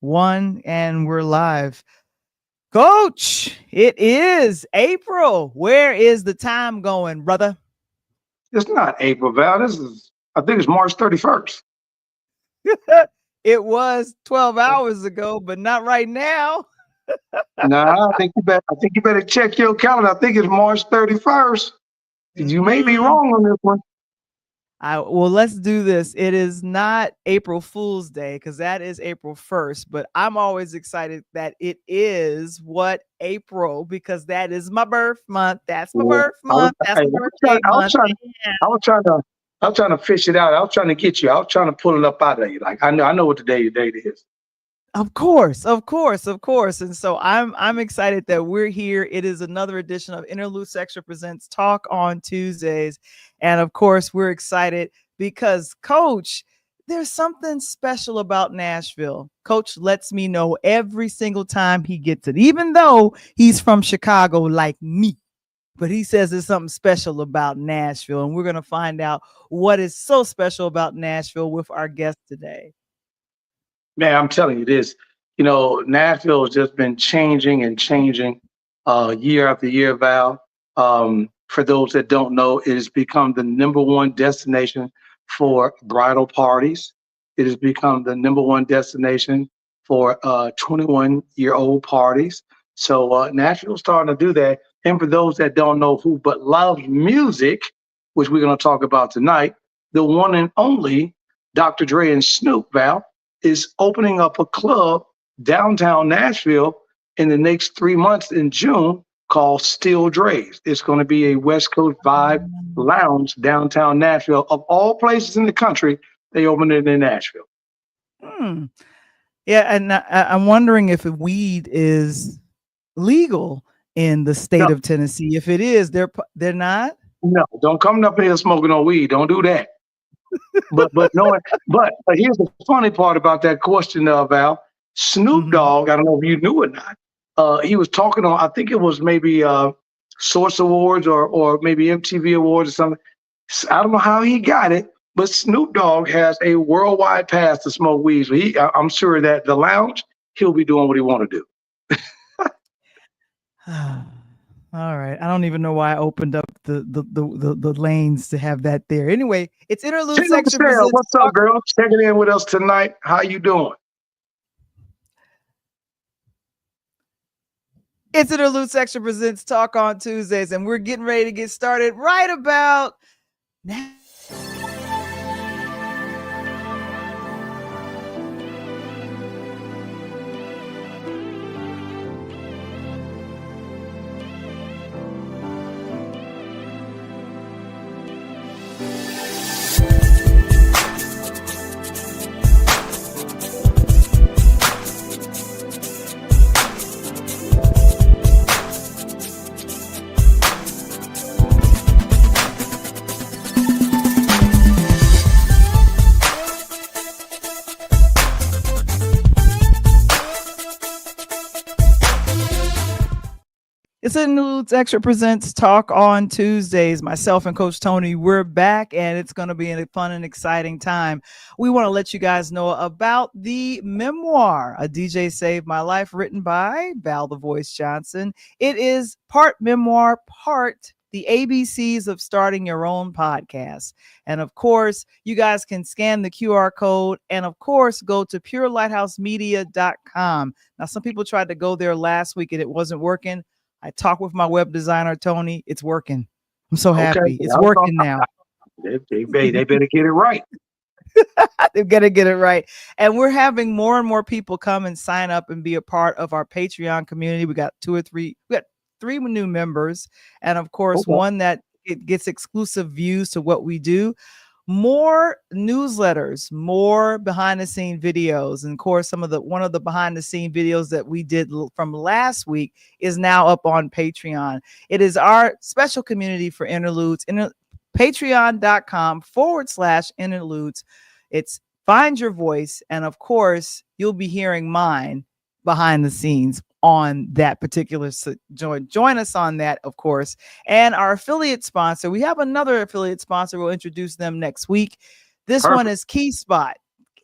1, and we're live. Coach, it is April. Where is the time going, brother? It's not April, Val. I think it's March 31st. It was 12 hours ago, but not right now. Nah, I think you better check your calendar. I think it's March 31st. You may be wrong on this one. Well, let's do this. It is not April Fool's Day because that is April 1st, but I'm always excited that it is April, because that is my birth month. That's my birth month. That's my birthday month. I was trying to fish it out. I was trying to get you. I was trying to pull it up out of you. Like I know what the date is. Of course. And so I'm excited that we're here. It is another edition of Interludes Extra Presents Talk on Tuesdays. And of course, we're excited because, Coach, there's something special about Nashville. Coach lets me know every single time he gets it, even though he's from Chicago like me. But he says there's something special about Nashville. And we're going to find out what is so special about Nashville with our guest today. Man, I'm telling you this, Nashville has just been changing and changing year after year, Val. For those that don't know, it has become the number one destination for bridal parties. It has become the number one destination for 21-year-old parties. So Nashville's starting to do that. And for those that don't know who but loves music, which we're going to talk about tonight, the one and only Dr. Dre and Snoop, Val, is opening up a club downtown Nashville in the next 3 months in June called Still Dre's. It's going to be a West Coast vibe lounge downtown Nashville. Of all places in the country, they opened it in Nashville. Yeah, and I'm wondering if weed is legal in the state of Tennessee. If it is, they're not? No, don't come up here smoking no weed. Don't do that. But here's the funny part about that question, Val. Snoop Dogg, I don't know if you knew or not. He was talking on, I think it was maybe Source Awards or maybe MTV Awards or something. I don't know how he got it, but Snoop Dogg has a worldwide pass to smoke weed. So I'm sure that the lounge, he'll be doing what he want to do. All right. I don't even know why I opened up the lanes to have that there. Anyway, it's Interludes Extra Presents. What's up, girl? Checking in with us tonight. How you doing? It's Interludes Extra Presents Talk on Tuesdays, and we're getting ready to get started right about now. It's Interludes Extra Presents Talk on Tuesdays. Myself and Coach Tony, we're back, and it's going to be a fun and exciting time. We want to let you guys know about the memoir, A DJ Saved My Life, written by Val the Voice Johnson. It is part memoir, part the ABCs of starting your own podcast. And of course, you guys can scan the QR code and of course, go to purelightHousemedia.com. Now, some people tried to go there last week and it wasn't working. I talked with my web designer, Tony. It's working. I'm so happy. Okay. It's working now. They better get it right. They've got to get it right. And we're having more and more people come and sign up and be a part of our Patreon community. We got three new members. And of course, one that it gets exclusive views to what we do. More newsletters, more behind the scene videos. And of course, one of the behind the scene videos that we did from last week is now up on Patreon. It is our special community for Interludes, patreon.com/interludes. It's find your voice. And of course, you'll be hearing mine behind the scenes on that particular join us on that, of course. And our affiliate sponsor, we have another affiliate sponsor. We'll introduce them next week. This one is KeySpot.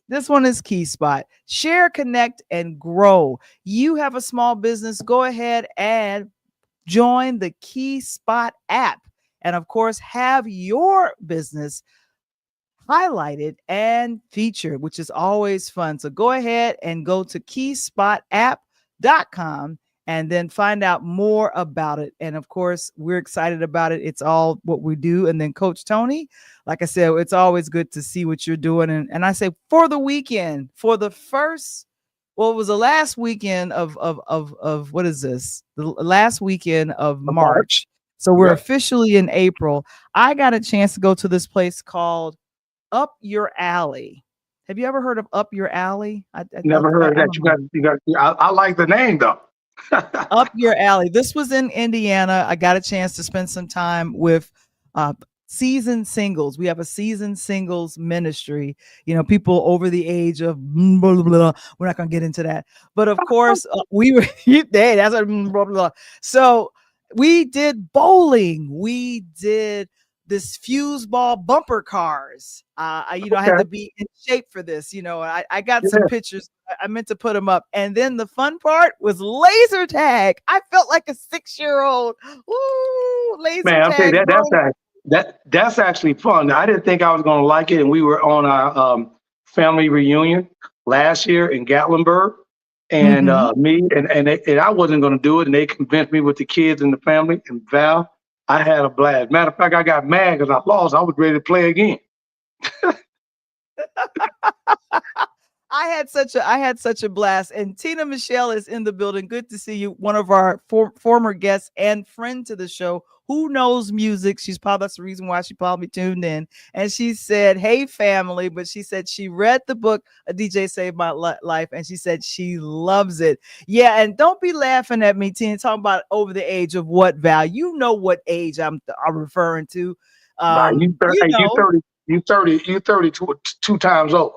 This one is Key Spot. Share, connect, and grow. You have a small business, go ahead and join the Key Spot app. And of course, have your business highlighted and featured, which is always fun. So go ahead and go to keyspotapp.com and then find out more about it. And of course, we're excited about it. It's all what we do. And then Coach Tony, like I said, it's always good to see what you're doing. And I say for the weekend, for the first, well, it was the last weekend of what is this? The last weekend of March. So we're officially in April. I got a chance to go to this place called Up Your Alley. Have you ever heard of Up Your Alley? Never heard of that. I like the name though. Up Your Alley. This was in Indiana. I got a chance to spend some time with seasoned singles. We have a seasoned singles ministry. You know, people over the age of blah, blah, blah. We're not going to get into that. But of course, we were that's what blah, blah. So we did bowling. We did this fuse ball bumper cars. I had to be in shape for this. I got some pictures. I meant to put them up. And then the fun part was laser tag. I felt like a 6-year-old. Ooh, laser tag. That's actually fun. I didn't think I was going to like it. And we were on our family reunion last year in Gatlinburg. And me and I wasn't going to do it. And they convinced me with the kids and the family. And Val, I had a blast. Matter of fact, I got mad because I lost. I was ready to play again. I had such a blast. And Tina Michelle is in the building. Good to see you. One of our former guests and friend to the show who knows music. That's the reason why she probably tuned in. And she said, "Hey family," but she said she read the book A DJ Saved My Life, and she said she loves it. Yeah, and don't be laughing at me, Tina, talking about over the age of what, Val? You know what age I'm referring to. You 32 times old.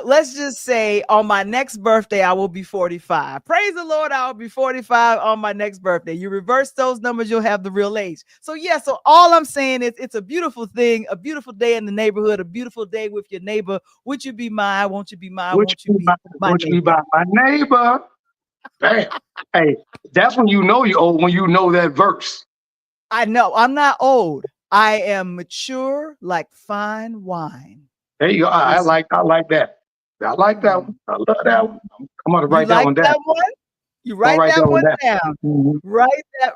Let's just say on my next birthday, I will be 45. Praise the Lord, I will be 45 on my next birthday. You reverse those numbers, you'll have the real age. So so all I'm saying is it's a beautiful thing, a beautiful day in the neighborhood, a beautiful day with your neighbor. Would you be mine? Won't you be mine? Won't you be my neighbor? Damn. Hey, that's when you know you're old, when you know that verse. I know. I'm not old. I am mature like fine wine. There you go. I like that. I like that one. I love that one. I'm going to write that one down. You write that one down. Mm-hmm.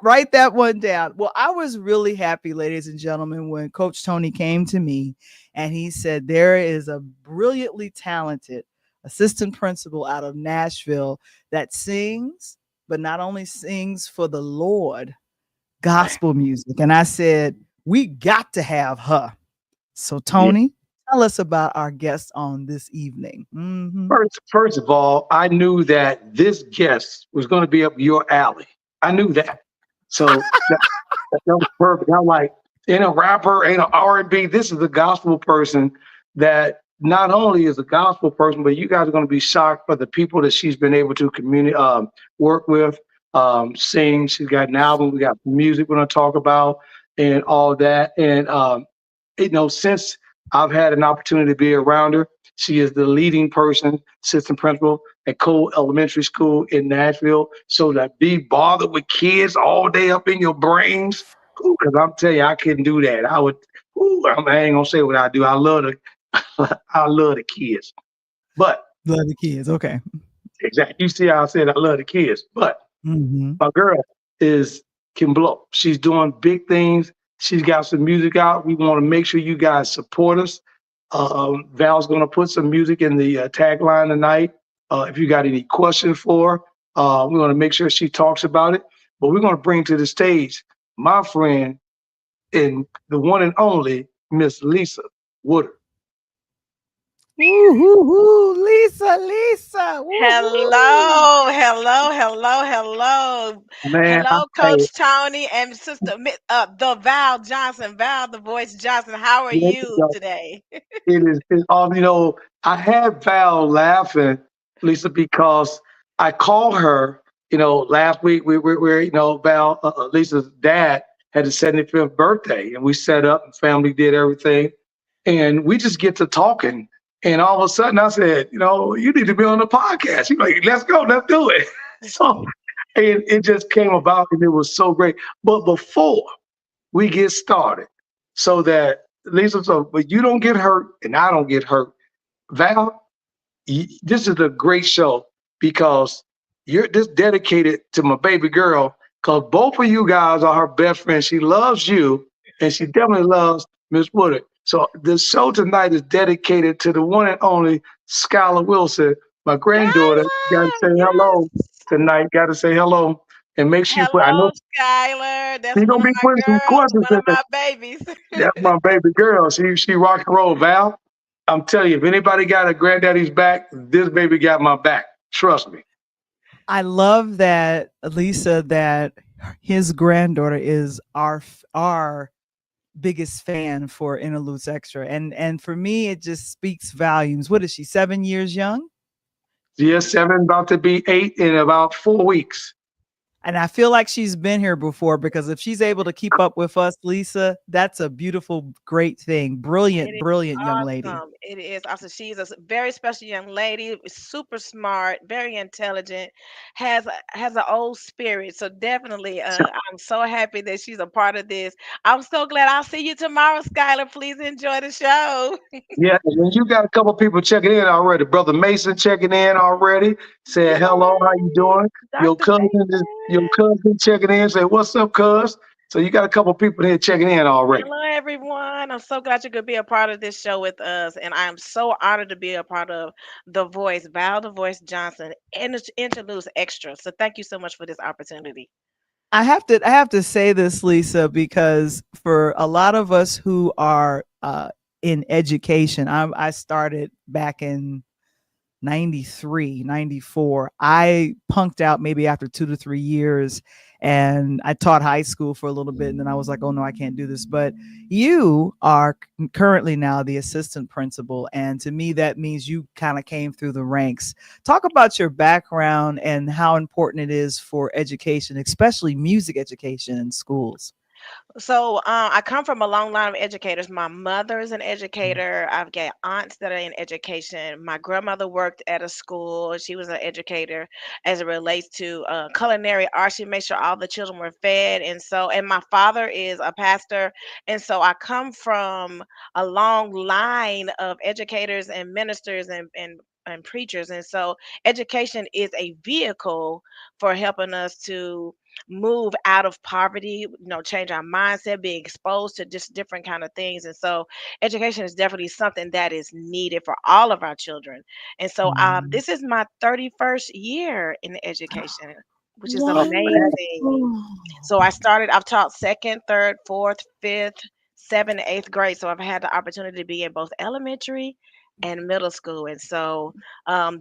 Write that one down. Well, I was really happy, ladies and gentlemen, when Coach Tony came to me and he said there is a brilliantly talented assistant principal out of Nashville that sings, but not only sings for the Lord, gospel music. And I said, we got to have her. So Tony, tell us about our guest on this evening. Mm-hmm. First of all, I knew that this guest was going to be up your alley. I knew that. So that was perfect. I'm like, ain't a rapper, ain't an R&B. This is a gospel person that not only is a gospel person, but you guys are going to be shocked by the people that she's been able to work with, sing. She's got an album. We got music we're going to talk about and all that. And, since I've had an opportunity to be around her, she is the leading person, assistant principal at Cole Elementary School in Nashville. So that be bothered with kids all day up in your brains, because I'm telling you, I couldn't do that. I ain't gonna say what I do. I love the kids, but love the kids. Okay, exactly. You see how I said I love the kids, but my girl can blow. She's doing big things. She's got some music out. We want to make sure you guys support us. Val's going to put some music in the tagline tonight. If you got any questions for her, we're going to make sure she talks about it. But we're going to bring to the stage my friend and the one and only Miss Lisa Woodard. Lisa. Hello. Man, hello, Coach Tony and Sister the Val Johnson, Val the Voice Johnson. How are you today? It's I had Val laughing, Lisa, because I called her, last week Val, Lisa's dad had his 75th birthday, and we set up and family did everything. And we just get to talking. And all of a sudden I said, you need to be on the podcast. She's like, let's go, let's do it. So it just came about and it was so great. But before we get started, so that Lisa, but you don't get hurt and I don't get hurt. Val, this is a great show because you're just dedicated to my baby girl because both of you guys are her best friends. She loves you and she definitely loves Miss Woodard. So the show tonight is dedicated to the one and only Skylar Wilson, my granddaughter. Got to say hello Yes. tonight. Got to say hello and make sure you put. I Hello, know Skylar. That's she's one gonna of be my putting some girls, questions one in of there. my babies. That's my baby girl. She rock and roll, Val. I'm telling you, if anybody got a granddaddy's back, this baby got my back. Trust me. I love that, Lisa, that his granddaughter is our biggest fan for Interludes Extra. And for me, it just speaks volumes. What is she, 7 years young? Yes, 7, about to be 8 in about 4 weeks. And I feel like she's been here before because if she's able to keep up with us, Lisa, that's a beautiful, great thing. It is Brilliant young lady. awesome. It is awesome. She's very special young lady, super smart, very intelligent, has an old spirit. So definitely, I'm so happy that she's a part of this. I'm so glad. I'll see you tomorrow, Skylar. Please enjoy the show. Yeah, and you got a couple people checking in already. Brother Mason checking in already. Said hello, how you Yay, doing? Dr. Your Mason. cousin checking in. Said what's up, cuz? So you got a couple people here checking in already. Hello, everyone. I'm so glad you could be a part of this show with us. And I am so honored to be a part of The Voice, Val the Voice Johnson, and Interludes Extra. So thank you so much for this opportunity. I have to say this, Lisa, because for a lot of us who are in education, I started back in 93, 94. I punked out maybe after 2 to 3 years, and I taught high school for a little bit, and then I was like, oh no, I can't do this. But you are currently now the assistant principal, and to me that means you kind of came through the ranks. Talk about your background and how important it is for education, especially music education in schools. So I come from a long line of educators. My mother is an educator. I've got aunts that are in education. My grandmother worked at a school. She was an educator as it relates to culinary arts. She made sure all the children were fed. And my father is a pastor. And so I come from a long line of educators and ministers and preachers. And so education is a vehicle for helping us to move out of poverty, change our mindset, being exposed to just different kind of things. And so education is definitely something that is needed for all of our children. And so Mm. this is my 31st year in education, which is Oh, man. amazing. So I've taught second, third, fourth, fifth, seventh, eighth grade. So I've had the opportunity to be in both elementary and middle school. And so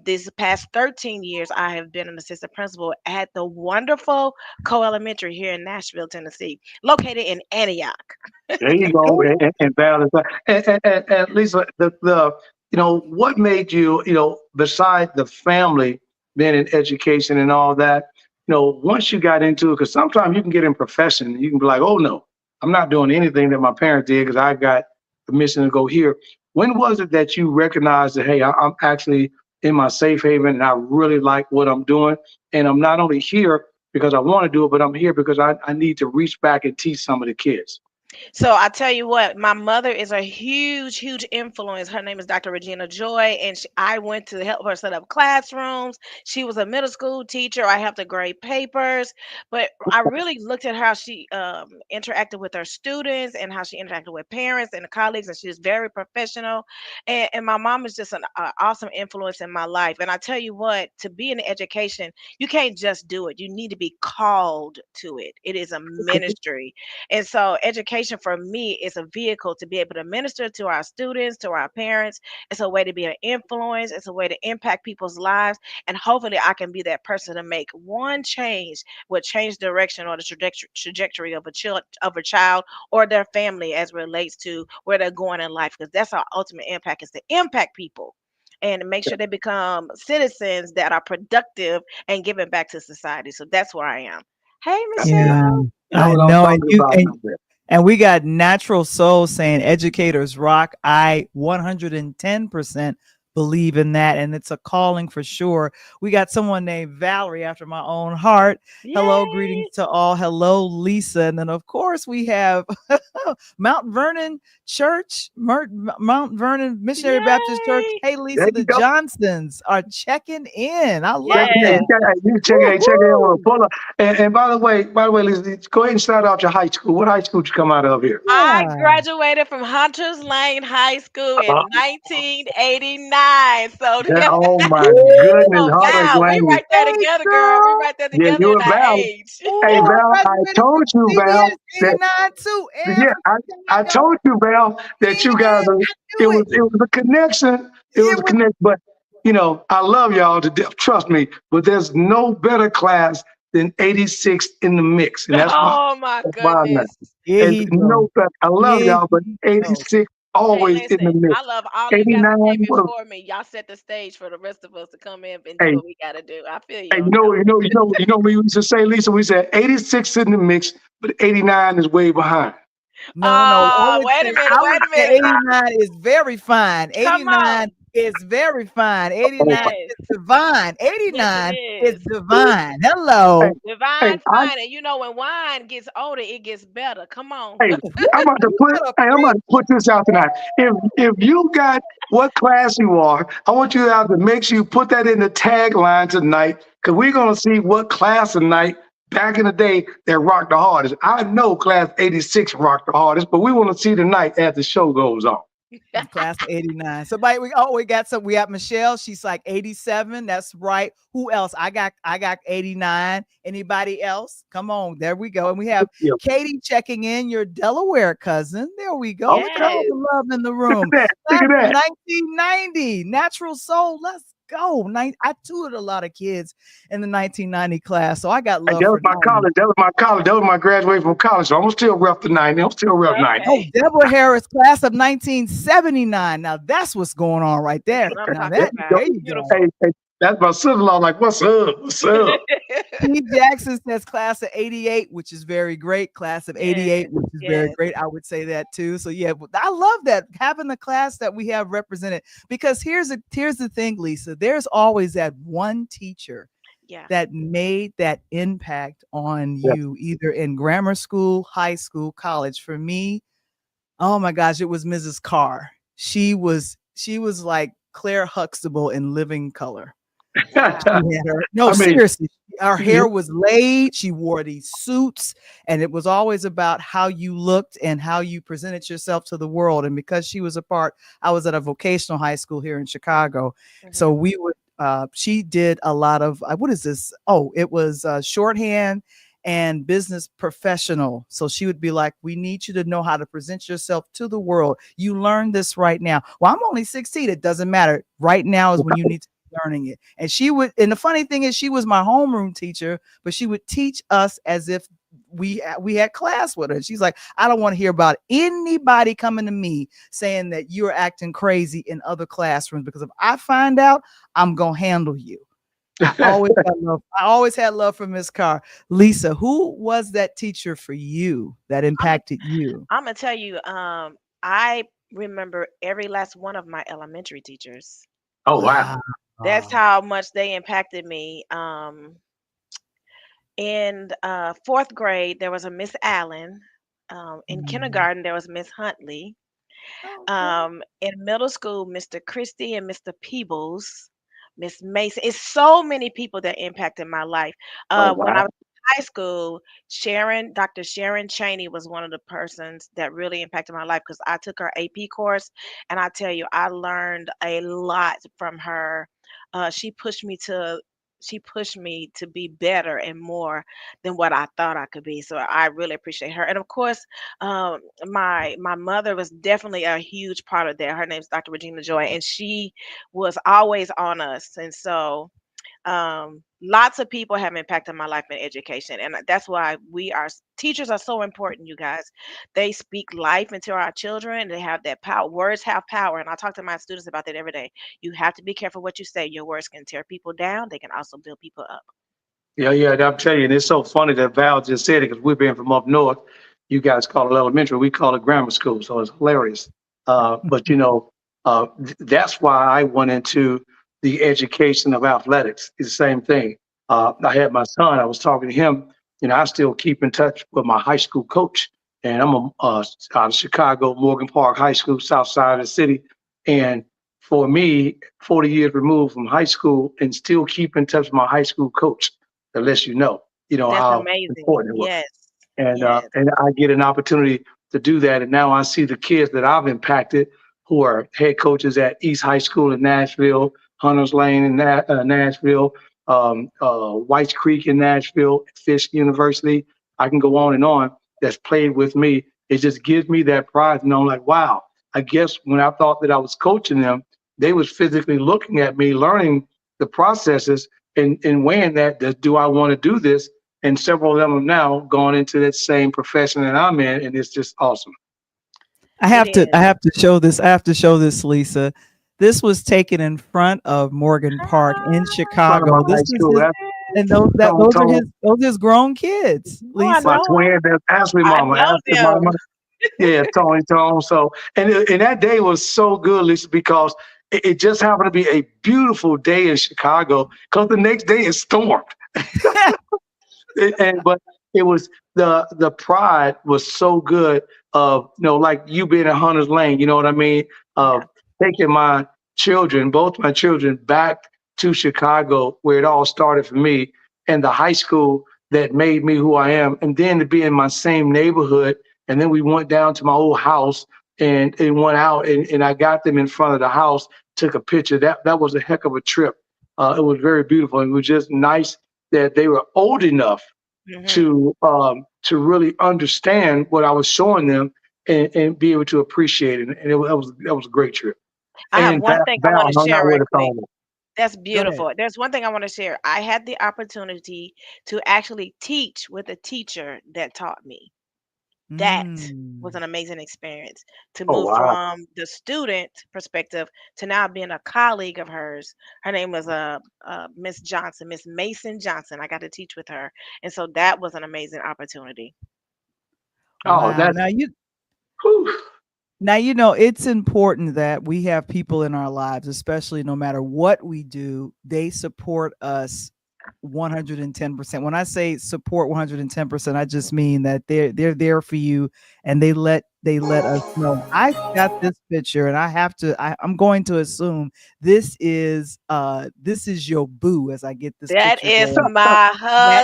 these past 13 years, I have been an assistant principal at the wonderful co-elementary here in Nashville, Tennessee, located in Antioch. There you go, and balance. And Lisa, what made you, beside the family being in education and all that, once you got into it, because sometimes you can get in profession, and you can be like, oh no, I'm not doing anything that my parents did because I got permission to go here. When was it that you recognized that, hey, I'm actually in my safe haven and I really like what I'm doing, and I'm not only here because I want to do it, but I'm here because I need to reach back and teach some of the kids. So I tell you what, my mother is a huge, huge influence. Her name is Dr. Regina Joy, and I went to help her set up classrooms. She was a middle school teacher. I helped her grade papers, but I really looked at how she interacted with her students and how she interacted with parents and colleagues, and she was very professional. And my mom is just an awesome influence in my life. And I tell you what, to be in education, you can't just do it. You need to be called to it. It is a ministry. And so education for me is a vehicle to be able to minister to our students, to our parents. It's a way to be an influence. It's a way to impact people's lives. And hopefully I can be that person to make one change, will change direction or the trajectory of a child or their family as relates to where they're going in life. Because that's our ultimate impact, is to impact people and make sure they become citizens that are productive and giving back to society. So that's where I am. Hey, Yeah, Michelle. That's I what I'm know. And talking you about and out there. And we got Natural Soul saying educators rock. I 110% believe in that. And it's a calling for sure. We got someone named Valerie after my own heart. Hello, greetings Yay! to all. Hello, Lisa. And then, of course, we have Mount Vernon Church, Mount Vernon Missionary Baptist Church. Yay! Hey, There Lisa, you the go. Johnsons are checking in. I love Check it Yes. that. out. You check it out on a Woo-hoo. pull up. And by the way, Lisa, go ahead and shout out your high school. What high school did you come out of here? I Yeah. graduated from Hunters Lane High School Uh, in 1989. So oh my goodness, Woo! oh, Hunter's Val, we Lane. right there Hey, together, girl. We girl. right there Yeah, together you in and our Val. age. Hey Oh, Val, I I graduated from told you, Val, CBS that 89 too. yeah, Every I Chicago. told you, Val, that you guys Yeah, are, I knew it. it was a connection. It was It a was connection. But I love y'all to death. Trust me. But there's no better class than 86 in the mix. And Oh my that's why I'm not. goodness. here And he go. no better. I love Here y'all, but he go. 86 Hey, always in listen, the mix. I love all of you guys that 89 came was before me. Y'all set the stage for the rest of us to come in and do hey, what we got to do. I feel hey, you on that one. we used to say, Lisa, we said 86 in the mix, but 89 is way behind. No. Wait a minute, I wait would a say minute. 89 is very fine. Come 89 on. is very fine. Oh, 89 Yes. is divine. Yes, it 89 is is. divine. hey, Hello. hey, Divine fine. And you know, when wine gets older, it gets better. Come on. Hey, You you better I'm about preach. to put this out tonight. If you got what class you are, I want you to have to make sure you put that in the tagline tonight, because we're gonna see what class tonight back in the day that rocked the hardest. I know class 86 rocked the hardest, but we want to see tonight as the show goes on. Class of 89. Somebody we got Michelle. She's like 87. That's right. Who else? I got 89. Anybody else? Come on. There we go. And we have Yeah. Katie checking in, your Delaware cousin. There we go. Look at Okay. all Yes. the love in the Look at room. that. Look Class at of that. 1990. Natural Soul. Let's go. I tutored a lot of kids in the 1990 class. So I got Hey, love that was for my 90. college. That was my graduation from college. So I'm still rep the 90. I'm still rep 90. Oh, Okay. Deborah Harris, class of 1979. Now that's what's going on right That's there. what I'm Now talking There that you about. go. there you go. Beautiful. Hey, that's my sister-in-law. Like, what's up? What's up? P. Jackson says class of 88, which is very great. Class of Yes. 88, which is very Yes. great. I would say that too. So yeah, I love that having the class that we have represented, because here's the thing, Lisa. There's always that one teacher Yeah. that made that impact on Yeah. you, either in grammar school, high school, college. For me, oh my gosh, it was Mrs. Carr. She was like Claire Huxtable in living color. Wow. No, I mean, seriously. Her yeah, hair was laid. She wore these suits, and it was always about how you looked and how you presented yourself to the world. And because she was I was at a vocational high school here in Chicago. So Mhm. we would, she did a lot of, what is this? Oh, it was shorthand and business professional. So she would be like, we need you to know how to present yourself to the world. You learn this right now. Well, I'm only 16. It doesn't matter. Right now is when you need to be learning it. And and the funny thing is, she was my homeroom teacher, but she would teach us as if we had class with her. She's like, I don't want to hear about anybody coming to me saying that you're acting crazy in other classrooms, because if I find out, I'm gonna handle you. I always had love for Miss Carr. Lisa, who was that teacher for you that I'm gonna impacted you? I'm gonna tell you. I remember every last one of my elementary teachers. oh wow. Wow. That's how much they impacted me. In fourth grade, there was a Miss Allen. In Mhm. kindergarten, there was Miss Huntley. Okay. In middle school, Mr. Christie and Mr. Peebles, Miss Mason. It's so many people that impacted my life. Oh When wow. I was in high school, Dr. Sharon Cheney was one of the persons that really impacted my life, because I took her AP course, and I tell you, I learned a lot from her. Uh, she pushed me to she pushed me to be better and more than what I thought I could be. So I really appreciate her. And of course, my mother was definitely a huge part of that. Her name's Dr. Regina Joy, and she was always on us. And so lots of people have impacted my life in education, and that's why teachers are so important, you guys. They speak life into our children. They have that power. Words have power, and I talk to my students about that every day. You have to be careful what you say. Your words can tear people down. They can also build people up. Yeah, yeah. I'm telling you, and it's so funny that Val just said it because we're being from up north. You guys call it elementary. We call it grammar school. So it's hilarious. But that's why I went into the education of athletics. It's the same thing. I had my son. I was talking to him. I still keep in touch with my high school coach, and I'm out of Chicago, Morgan Park High School, south side of the city. And for me, 40 years removed from high school, and still keep in touch with my high school coach, that lets That's how amazing. important it was. Yes. And Yes. I get an opportunity to do that. And now I see the kids that I've impacted who are head coaches at East High School in Nashville, Hunters Lane in Nashville, Whites Creek in Nashville, Fisk University. I can go on and on. That's played with me. It just gives me that pride. And I'm like, wow. I guess when I thought that I was coaching them, they was physically looking at me, learning the processes and weighing that do I want to do this? And several of them have now gone into that same profession that I'm in, and it's just awesome. It I is. have to show this. I have to show this, Lisa. This was taken in front of Morgan Park in In front of my Chicago. This high is school, his, that's and Tone, Tone, those his grown kids, Oh, I my Lisa. know twin, him. that's Ashley I Mama, know Ashley them. Mama. Yeah, Tone. So, and that day was so good, Lisa, because it just happened to be a beautiful day in Chicago. Because the next day it stormed. But it was the pride was so good of like you being in Hunter's Lane, you know what I mean? Yeah. Of taking my children, both my children, back to Chicago where it all started for me, and the high school that made me who I am, and then to be in my same neighborhood, and then we went down to my old house and went out and I got them in front of the house, took a picture. That was a heck of a trip. It was very beautiful. It was just nice that they were old enough Hmm. to really understand what I was showing them and be able to appreciate it. And that was a great trip. I have And one thing I want Val, to no, not share with right a quick. phone. That's Go ahead. beautiful. There's one thing I want to share. I had the opportunity to actually teach with a teacher that taught me. That was Mm. an amazing experience to Oh move wow, from the student perspective to now being a colleague of hers. Her name was Miss Johnson, Miss Mason Johnson. I got to teach with her, and so that was an amazing opportunity. oh Wow. that's whew. Now, it's important that we have people in our lives, especially no matter what we do, they support us 110%. When I say support 110%, I just mean that they're there for you, and they let us know. I got this picture, and I'm going to assume this is your boo as I get this That picture is going. my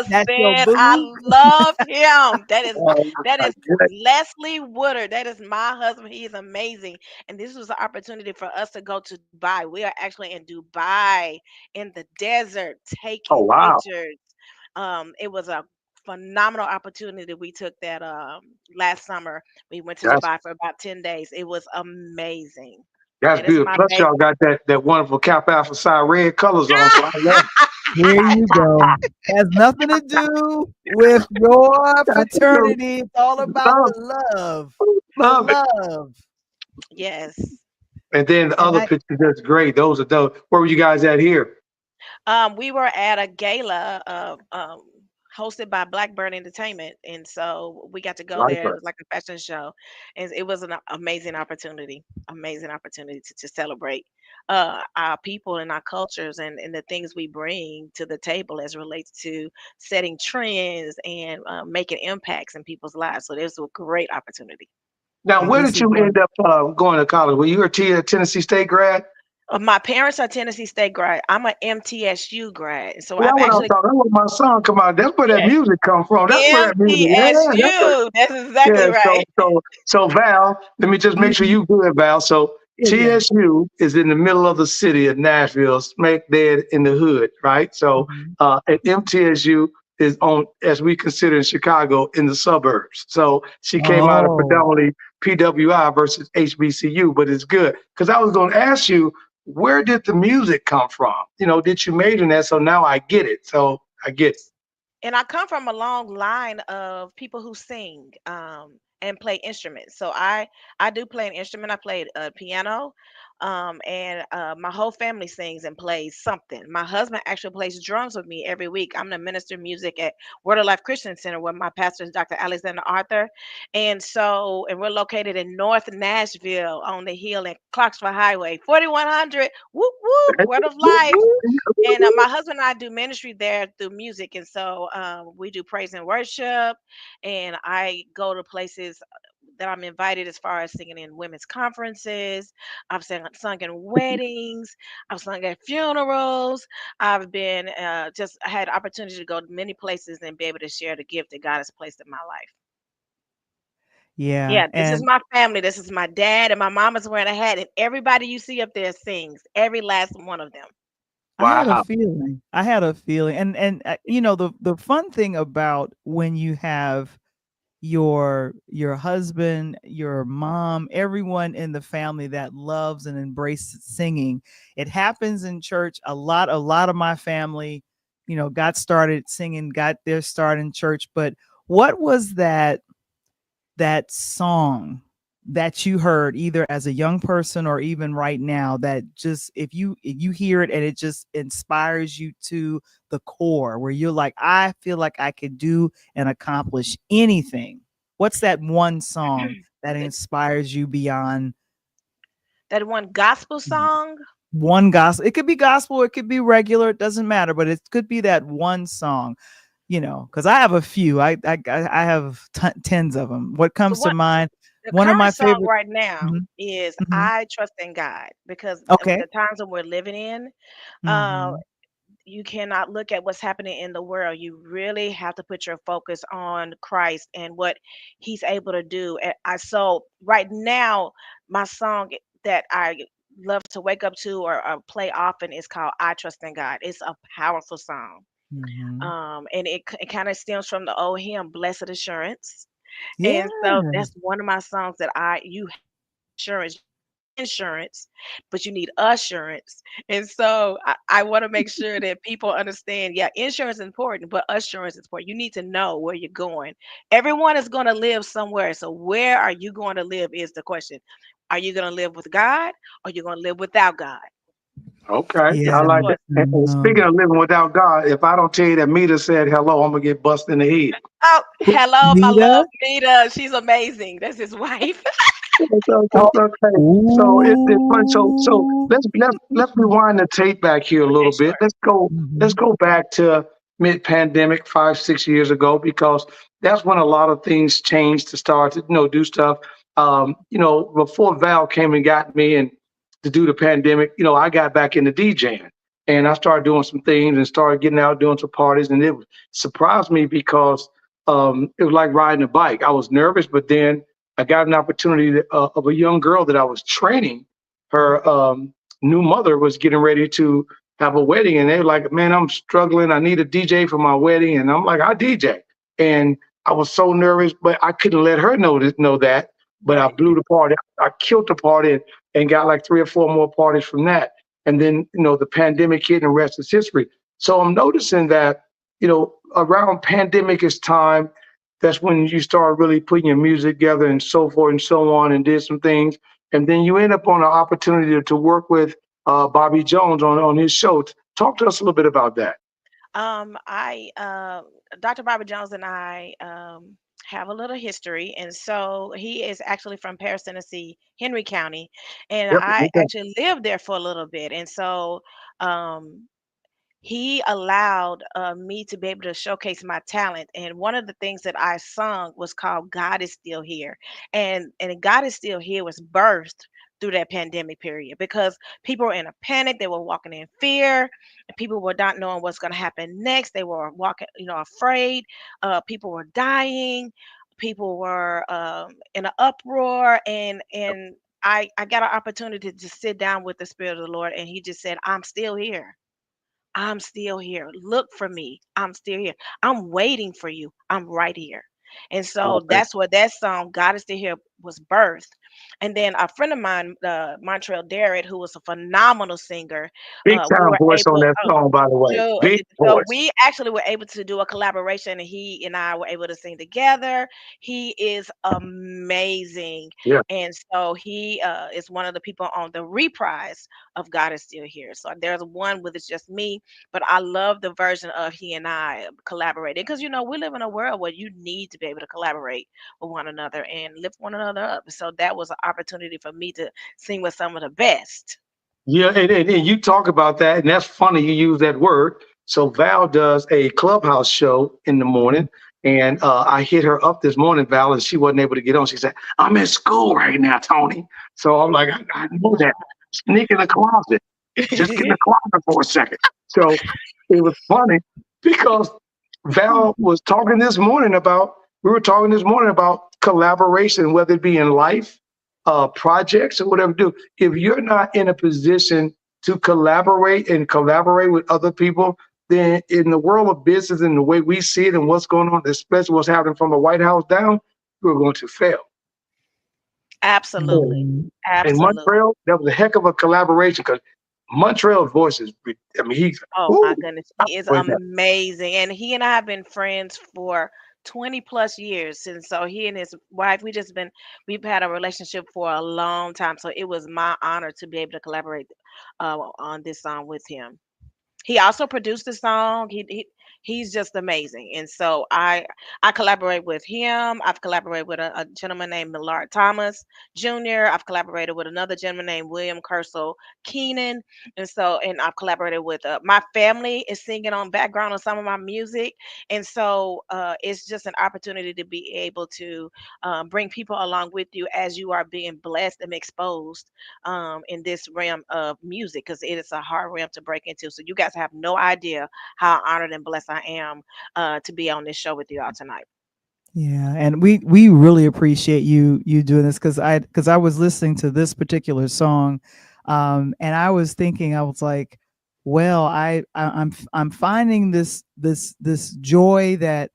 That's your husband. I boo. love him. That is Oh that my is goodness. Leslie Woodard. That is my husband. He is amazing. And this was an opportunity for us to go to Dubai. We are actually in Dubai in the desert Oh taking wow, pictures. It was a phenomenal opportunity. We took that last summer. We went to that's Dubai for about 10 days. It was amazing. that's That is beautiful. my Plus baby. y'all got that wonderful Kappa Alpha Psi red colors on, so I love Here you go. Has nothing to do with your it. fraternity. It's all about Love, the love. The love it. love. Yes. And then the And other I pictures, that's great. Those are dope. Where were you guys at here? We were at a gala hosted by Blackbird Entertainment, and so we got to go Right, there. It was like a fashion show, and it was an amazing opportunity. Amazing opportunity to celebrate our people and our cultures and the things we bring to the table as relates to setting trends and making impacts in people's lives. So this was a great opportunity. Now, and where this did is you end one. up going to college? Were you a Tennessee State grad? My parents are Tennessee State grad. I'm a MTSU grad, and so See, that's I've what I'm actually talking. That's where my son come out. That's where that yeah, music come from. That's where that music. Yeah, that's where. MTSU. That's exactly Yeah. right. So Val, let me just make sure Mhm. you good, Val. So Yeah, yeah. TSU is in the middle of the city of Nashville, smack dead in the hood, right? So Mhm. and MTSU is on, as we consider in Chicago, in the suburbs. So she came out of Oh. predominantly PWI versus HBCU, but it's good because I was going to ask you, where did the music come from? Did you major in that? So now I get it. So I get it. And I come from a long line of people who sing and play instruments. So I do play an instrument. I played piano. And my whole family sings and plays something. My husband actually plays drums with me every week. I'm the minister of music at Word of Life Christian Center, where my pastor is Dr. Alexander Arthur. And we're located in North Nashville on the hill in Clarksville Highway, 4100. Whoop whoop, Word of Life. And my husband and I do ministry there through music, and so we do praise and worship. And I go to places that I'm invited, as far as singing in women's conferences. I've sung in weddings. I've sung at funerals. I've been just I had opportunity to go to many places and be able to share the gift that God has placed in my life. Yeah. Yeah, this is And my family. This is my dad, and my mama's wearing a hat, and everybody you see up there sings. Every last one of them. I had a Wow. feeling. I had a feeling. And you know, the fun thing about when you have your husband, your mom, everyone in the family that loves and embraces singing, it happens in church a lot. A lot of my family, you know, got started singing, got their start in church. But what was that song that you heard either as a young person or even right now that just if you hear it and it just inspires you to the core, where you're like, I feel like I could do and accomplish anything? What's that one song that That inspires you beyond that one gospel song. one gospel? It could be gospel, it could be regular, it doesn't matter, but it could be that one song, you know, because I have a few. I have tens of them. What The comes to one mind? the One of my current song favorite. right now Mhm, is mhm. "I Trust in God," because with Okay. the times that we're living in, uh, Mhm. you cannot look at what's happening in the world. You really have to put your focus on Christ and what He's able to do. And so right now, my song that I love to wake up to or play often is called "I Trust in God." It's a powerful song, Mhm. and it kind of stems from the old hymn "Blessed Assurance." Yeah. And so that's one of my songs that you have insurance, insurance, but you need assurance. And so I want to make sure that people understand, yeah, insurance is important, but assurance is important. You need to know where you're going. Everyone is going to live somewhere. So where are you going to live is the question. Are you going to live with God, or are you going to live without God? Okay. It's I Yeah. a like choice. it. And speaking of living without God, if I don't tell you that Mita said hello, I'm gonna get busted in the head. Oh, hello, my Nita? love Nita. She's amazing. That's his wife. It's okay. So it's fun. So Ooh. let's rewind the tape back here a Okay, little bit. sure. Let's Mhm. go back to mid-pandemic, 5, 6 years ago, because that's when a lot of things changed to start to do stuff. Before Val came and got me and to do the pandemic, I got back into DJing and I started doing some things and started getting out doing some parties, and it surprised me because it was like riding a bike. I was nervous, but then I got an opportunity of a young girl that I was training. Her new mother was getting ready to have a wedding, and they were like, "Man, I'm struggling. I need a DJ for my wedding." And I'm like, "I DJ." And I was so nervous, but I couldn't let her know that. But I Right. blew the party. I killed the party and got like 3 or 4 more parties from that. And then the pandemic hit, and the rest is history. So I'm noticing that around pandemic is time, that's when you start really putting your music together and so forth and so on, and did some things. And then you end up on an opportunity to work with Bobby Jones on his show. Talk to us a little bit about that. I Dr. Barbara Jones and I have a little history, and so he is actually from Paris, Tennessee, Henry County, and Yep. I Okay. actually lived there for a little bit, and so um, he allowed me to be able to showcase my talent. And one of the things that I sung was called "God is Still Here," and "God is Still Here" was birthed through that pandemic period because people were in a panic. They were walking in fear, and people were not knowing what's going to happen next. They were walking, afraid. People were dying. People were in an uproar, and I got an opportunity to sit down with the Spirit of the Lord, and He just said, "I'm still here. I'm still here. Look for me. I'm still here. I'm waiting for you. I'm right here." And so Okay. that's what that song, "God is Still Here," was birthed. And then a friend of mine, Montreal Darrett, who was a phenomenal singer, Big we time were voice on able. that song, by the way. So, Big so voice. we actually were able to do a collaboration, and he and I were able to sing together. He is amazing, Yeah. and so he is one of the people on the reprise of God Is Still Here. So there's one with it's just me, but I love the version of he and I collaborating because we live in a world where you need to be able to collaborate with one another and lift one another up. So that was an opportunity for me to sing with some of the best. Yeah, and you talk about that, and that's funny you use that word. So Val does a clubhouse show in the morning, and I hit her up this morning, Val, and she wasn't able to get on. She said, "I'm in school right now, Tony." So I'm like, I know that. Sneak in the closet. Just get in the closet for a second. So it was funny because Val was talking this morning about, we were talking this morning about collaboration, whether it be in life, projects or whatever do. If you're not in a position to collaborate with other people, then in the world of business and the way we see it and what's going on, especially what's happening from the White House down, we're going to fail. Absolutely, Mhm. In absolutely. Montreal, that was a heck of a collaboration because Montreal's voice is, I mean, he's, Oh whoo, my goodness, I he is enjoyed that. amazing. And he and I have been friends for 20 plus years. And so he and his wife, we've had a relationship for a long time. So it was my honor to be able to collaborate on this song with him. He also produced the song. He's just amazing. And so I collaborate with him. I've collaborated with a gentleman named Millard Thomas Jr. I've collaborated with another gentleman named William Kersel Keenan. And I've collaborated with my family is singing on background on some of my music. And so it's just an opportunity to be able to bring people along with you as you are being blessed and exposed in this realm of music because it is a hard realm to break into. So you guys have no idea how honored and blessed I am to be on this show with you all tonight. Yeah, and we really appreciate you doing this because I was listening to this particular song, and I was thinking I was like, well, I'm finding this joy that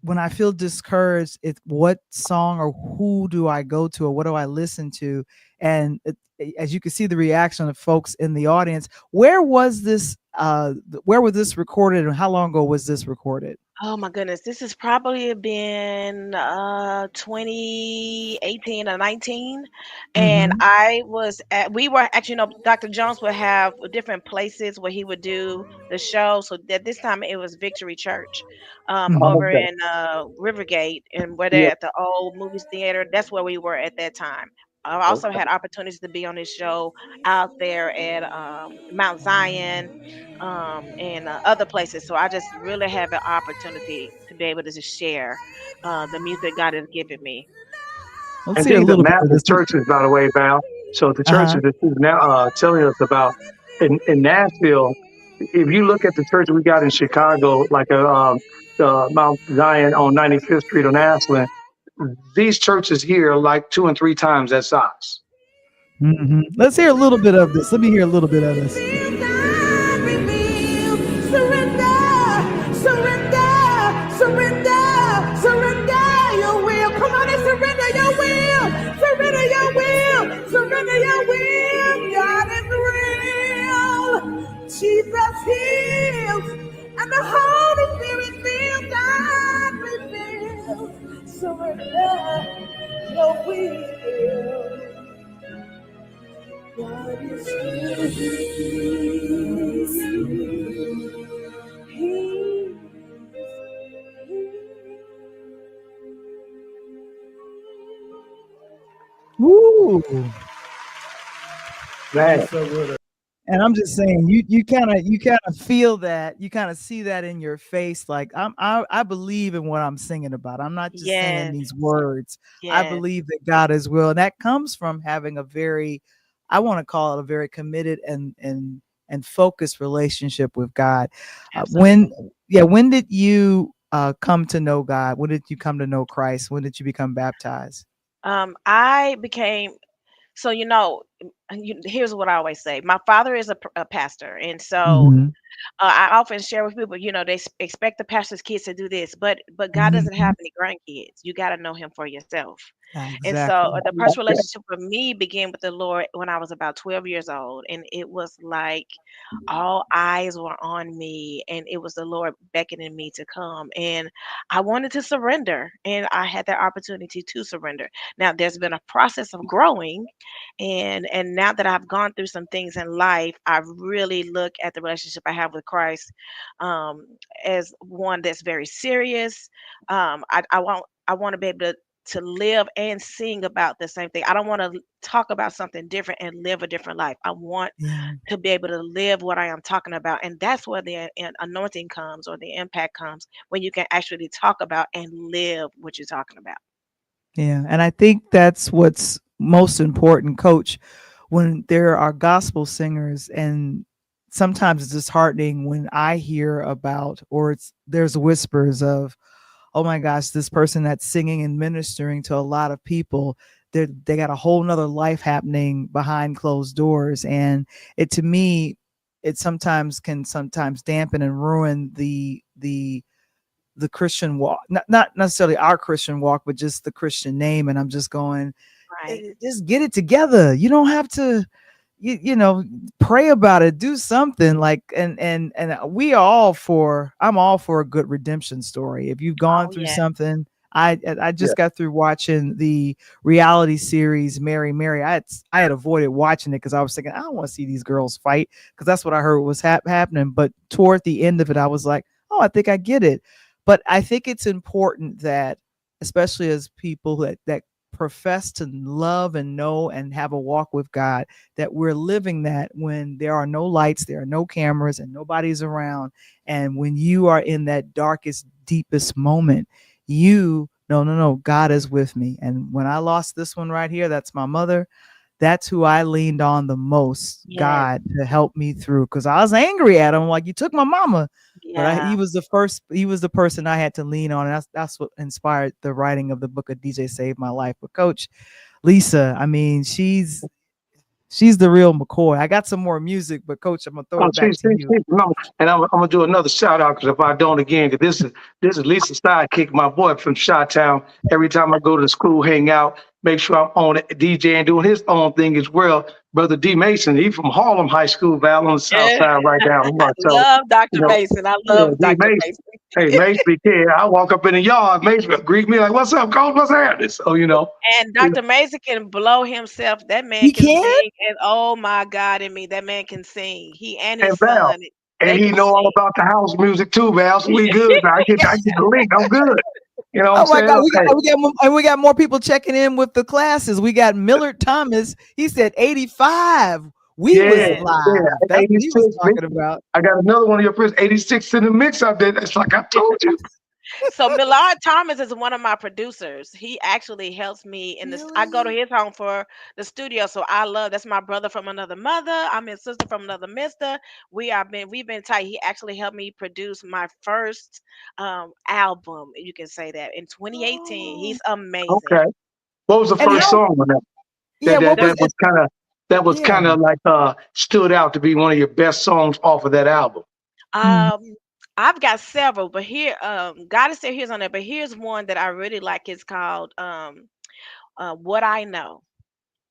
when I feel discouraged, it's what song or who do I go to or what do I listen to? And as you can see the reaction of folks in the audience, where was this recorded and how long ago was this recorded? Oh my goodness, this has probably been 2018 or 19. And Mm-hmm. we were actually, Dr. Jones would have different places where he would do the show. So at this time it was Victory Church Mm-hmm. over Okay. in Rivergate, and we're Yeah. there at the old movies theater. That's where we were at that time. I've also Okay. had opportunities to be on this show out there at Mount Zion and other places. So I just really have an opportunity to be able to just share the music God has given me. Let's And hear a these are little bit of massive this. churches, by the way, Val. So the Uh-huh. churches that she's now telling us about in Nashville, if you look at the church we got in Chicago, like Mount Zion on 95th Street on Ashland, these churches here are like 2 and 3 times that size. Mm-hmm. Let's hear a little bit of this. Let me hear a little bit of this. Jesus heals, and the Holy Spirit feels God reveals. Surrender your will. God is He. Woo! Man, And I'm just saying, you kind of feel that, you kind of see that in your face. Like I believe in what I'm singing about. I'm not just singing Yes, these words. I yes, believe that God is will, and that comes from having a very, I want to call it a very committed and focused relationship with God. absolutely. When did you come to know God? When did you come to know Christ? When did you become baptized? I became So, here's what I always say. My father is a pastor, and so Mm-hmm. I often share with people, they expect the pastor's kids to do this, but God doesn't Mm-hmm. have any grandkids. You got to know Him for yourself. And so Exactly. the personal relationship for me began with the Lord when I was about 12 years old, and it was like all eyes were on me, and it was the Lord beckoning me to come, and I wanted to surrender, and I had that opportunity to surrender. Now there's been a process of growing, and now that I've gone through some things in life, I really look at the relationship I have with Christ um, as one that's very serious. I want to be able to live and sing about the same thing. I don't want to talk about something different and live a different life. I want Yeah. to be able to live what I am talking about. And that's where the anointing comes, or the impact comes, when you can actually talk about and live what you're talking about. Yeah. And I think that's what's most important, Coach, when there are gospel singers, and sometimes it's disheartening when I hear about, or there's whispers of, oh my gosh, this person that's singing and ministering to a lot of people, they got a whole nother life happening behind closed doors. And it, to me, it sometimes dampen and ruin the Christian walk, not necessarily our Christian walk, but just the Christian name. And I'm just going, Right. just get it together. You don't have to, pray about it, do something like, and I'm all for a good redemption story. If you've gone Oh, through yeah. something, I just got through watching the reality series Mary Mary. I had avoided watching it because I was thinking I don't want to see these girls fight, because that's what I heard was happening. But toward the end of it, I was like, oh, I think I get it. But I think it's important that, especially as people that profess to love and know and have a walk with God, that we're living that when there are no lights, there are no cameras, and nobody's around. And when you are in that darkest, deepest moment, no, God is with me. And when I lost this one right here, that's my mother. That's who I leaned on the most, Yes. God, to help me through. Because I was angry at him, like, you took my mama. But Yeah. he was the person I had to lean on. And that's what inspired the writing of the book of DJ Saved My Life. But Coach Lisa, I mean, she's the real McCoy. I got some more music, but Coach, I'm gonna throw Oh, it back to you. no, and I'm gonna do another shout out, because if I don't again, because this is Lisa's sidekick, my boy from Chi-Town. Every time I go to the school, hang out, make sure I'm on it, DJ and doing his own thing as well. Brother D Mason, he from Harlem High School, Val, on the south Yeah. side right down. So Love you Dr. know, Mason. I yeah, love D Dr. Mason. Mason. Hey, Mason be here. I walk up in the yard, Mason will greet me like, "What's up, Coach? What's happening?" So And you know, Dr. Mason can blow himself. That man He can can? sing. And oh my God, in me, that man can sing. He and and his Val, son, and they he can know all sing. about the house music too, Val. So we good. I get the link. I'm good. You know what I'm Oh my saying? God, Hey, we got more people checking in with the classes. We got Millard Thomas. He said 85. We was yeah, Yes. yeah. live. That's what he 86. was talking about. I got another one of your friends, 86 in the mix out there. That's like I told you. So Millard Thomas is one of my producers. He actually helps me in this. I go to Really? his home for the studio. So I love, that's my brother from another mother. I'm his sister from another mister. We've been tight. He actually helped me produce my first album. You can say that in 2018. Oh, He's amazing. Okay. What was the and first how? song on that? Yeah, what The was That it? was Yeah. kind of like stood out to be one of your best songs off of that album. Mm, um I've got several, but here God is still here's on there. But here's one that I really like. It's called What I Know.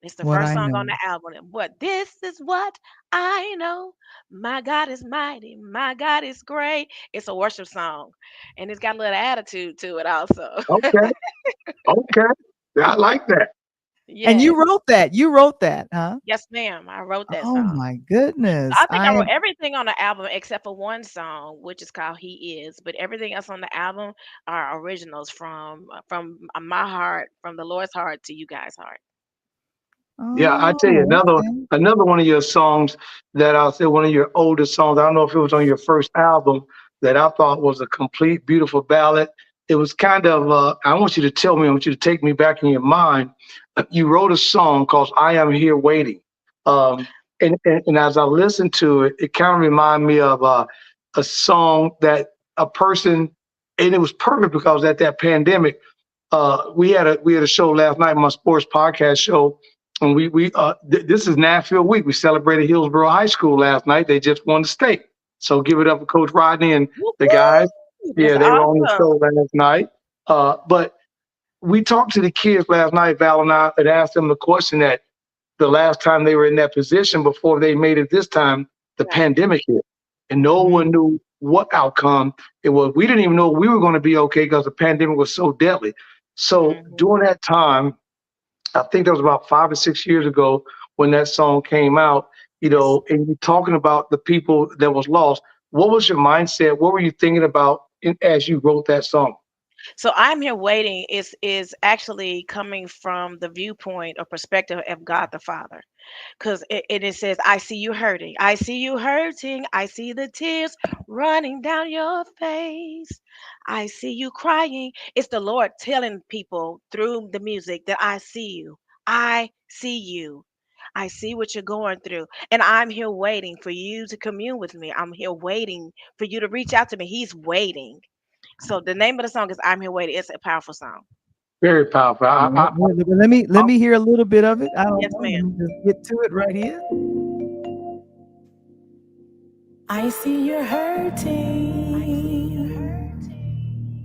It's the what first I song on know. the album. What this is what I know. My God is mighty. My God is great. It's a worship song, and it's got a little attitude to it also. Okay. Okay. I like that. And you Yes, wrote that. You wrote that, huh? yes, ma'am. I wrote that Oh song. my So goodness. I think I wrote everything on the album except for one song, which is called "He Is." But everything else on the album are originals from my heart, from the Lord's heart to you guys' heart. Yeah, I tell you Oh, okay. another one of your songs that I'll say one of your older songs. I don't know if it was on your first album, that I thought was a complete beautiful ballad. It was kind of I want you to tell me, I want you to take me back in your mind. You wrote a song called "I Am Here Waiting," um, and as I listened to it, it kind of reminded me of a song that a person, and it was perfect because at that pandemic, we had a show last night, my sports podcast show, And this is Nashville week. We celebrated Hillsborough High School last night. They just won the state. So give it up for Coach Rodney and the guys. That's Yeah, they were on the awesome. show last night. But we talked to the kids last night, Val and I, and asked them the question that the last time they were in that position before they made it this time, the pandemic hit. And no one knew what outcome it was. We didn't even know we were going to be okay because the pandemic was so deadly. So during that time, I think that was about 5 or 6 years ago when that song came out, and you're talking about the people that was lost. What was your mindset? What were you thinking about as you wrote that song? So I'm Here Waiting is actually coming from the viewpoint or perspective of God the Father. Because it says, I see you hurting. I see you hurting. I see the tears running down your face. I see you crying. It's the Lord telling people through the music that I see you. I see you. I see what you're going through. And I'm here waiting for you to commune with me. I'm here waiting for you to reach out to me. He's waiting. So the name of the song is I'm Here Waiting. It's a powerful song. Very powerful. Let me hear a little bit of it. I don't Yes, know. ma'am. Let me just get to it right here. I see you're hurting.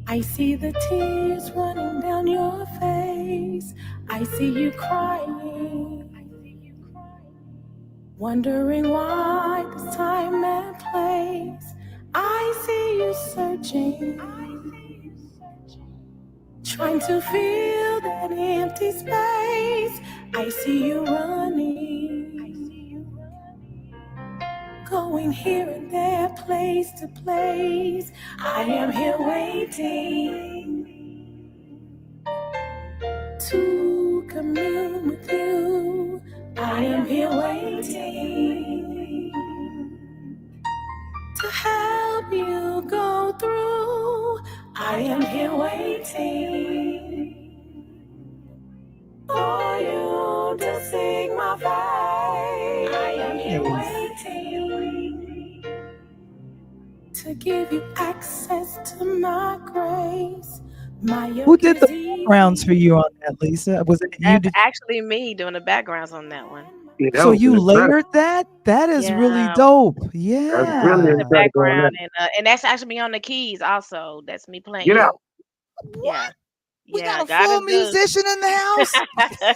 I see the tears running down your face. I see you crying. Wondering why this time and place. I see you searching. Trying to fill that empty space. I see you running. Going here and there, place to place. I am here waiting to commune with you. I am here waiting to help you go through. I am here waiting for you to sing my praise. I am here waiting to give you access to my grace. Who did the backgrounds for you on that, Lisa? Was it you? That's actually me doing the backgrounds on that one. Yeah, So you incredible. layered that? That is really Yeah. dope. That's Yeah. really The incredible. background and that's actually me on the keys also. That's me playing. Get out. Yeah. We Yeah. got a God full is good. musician in the house.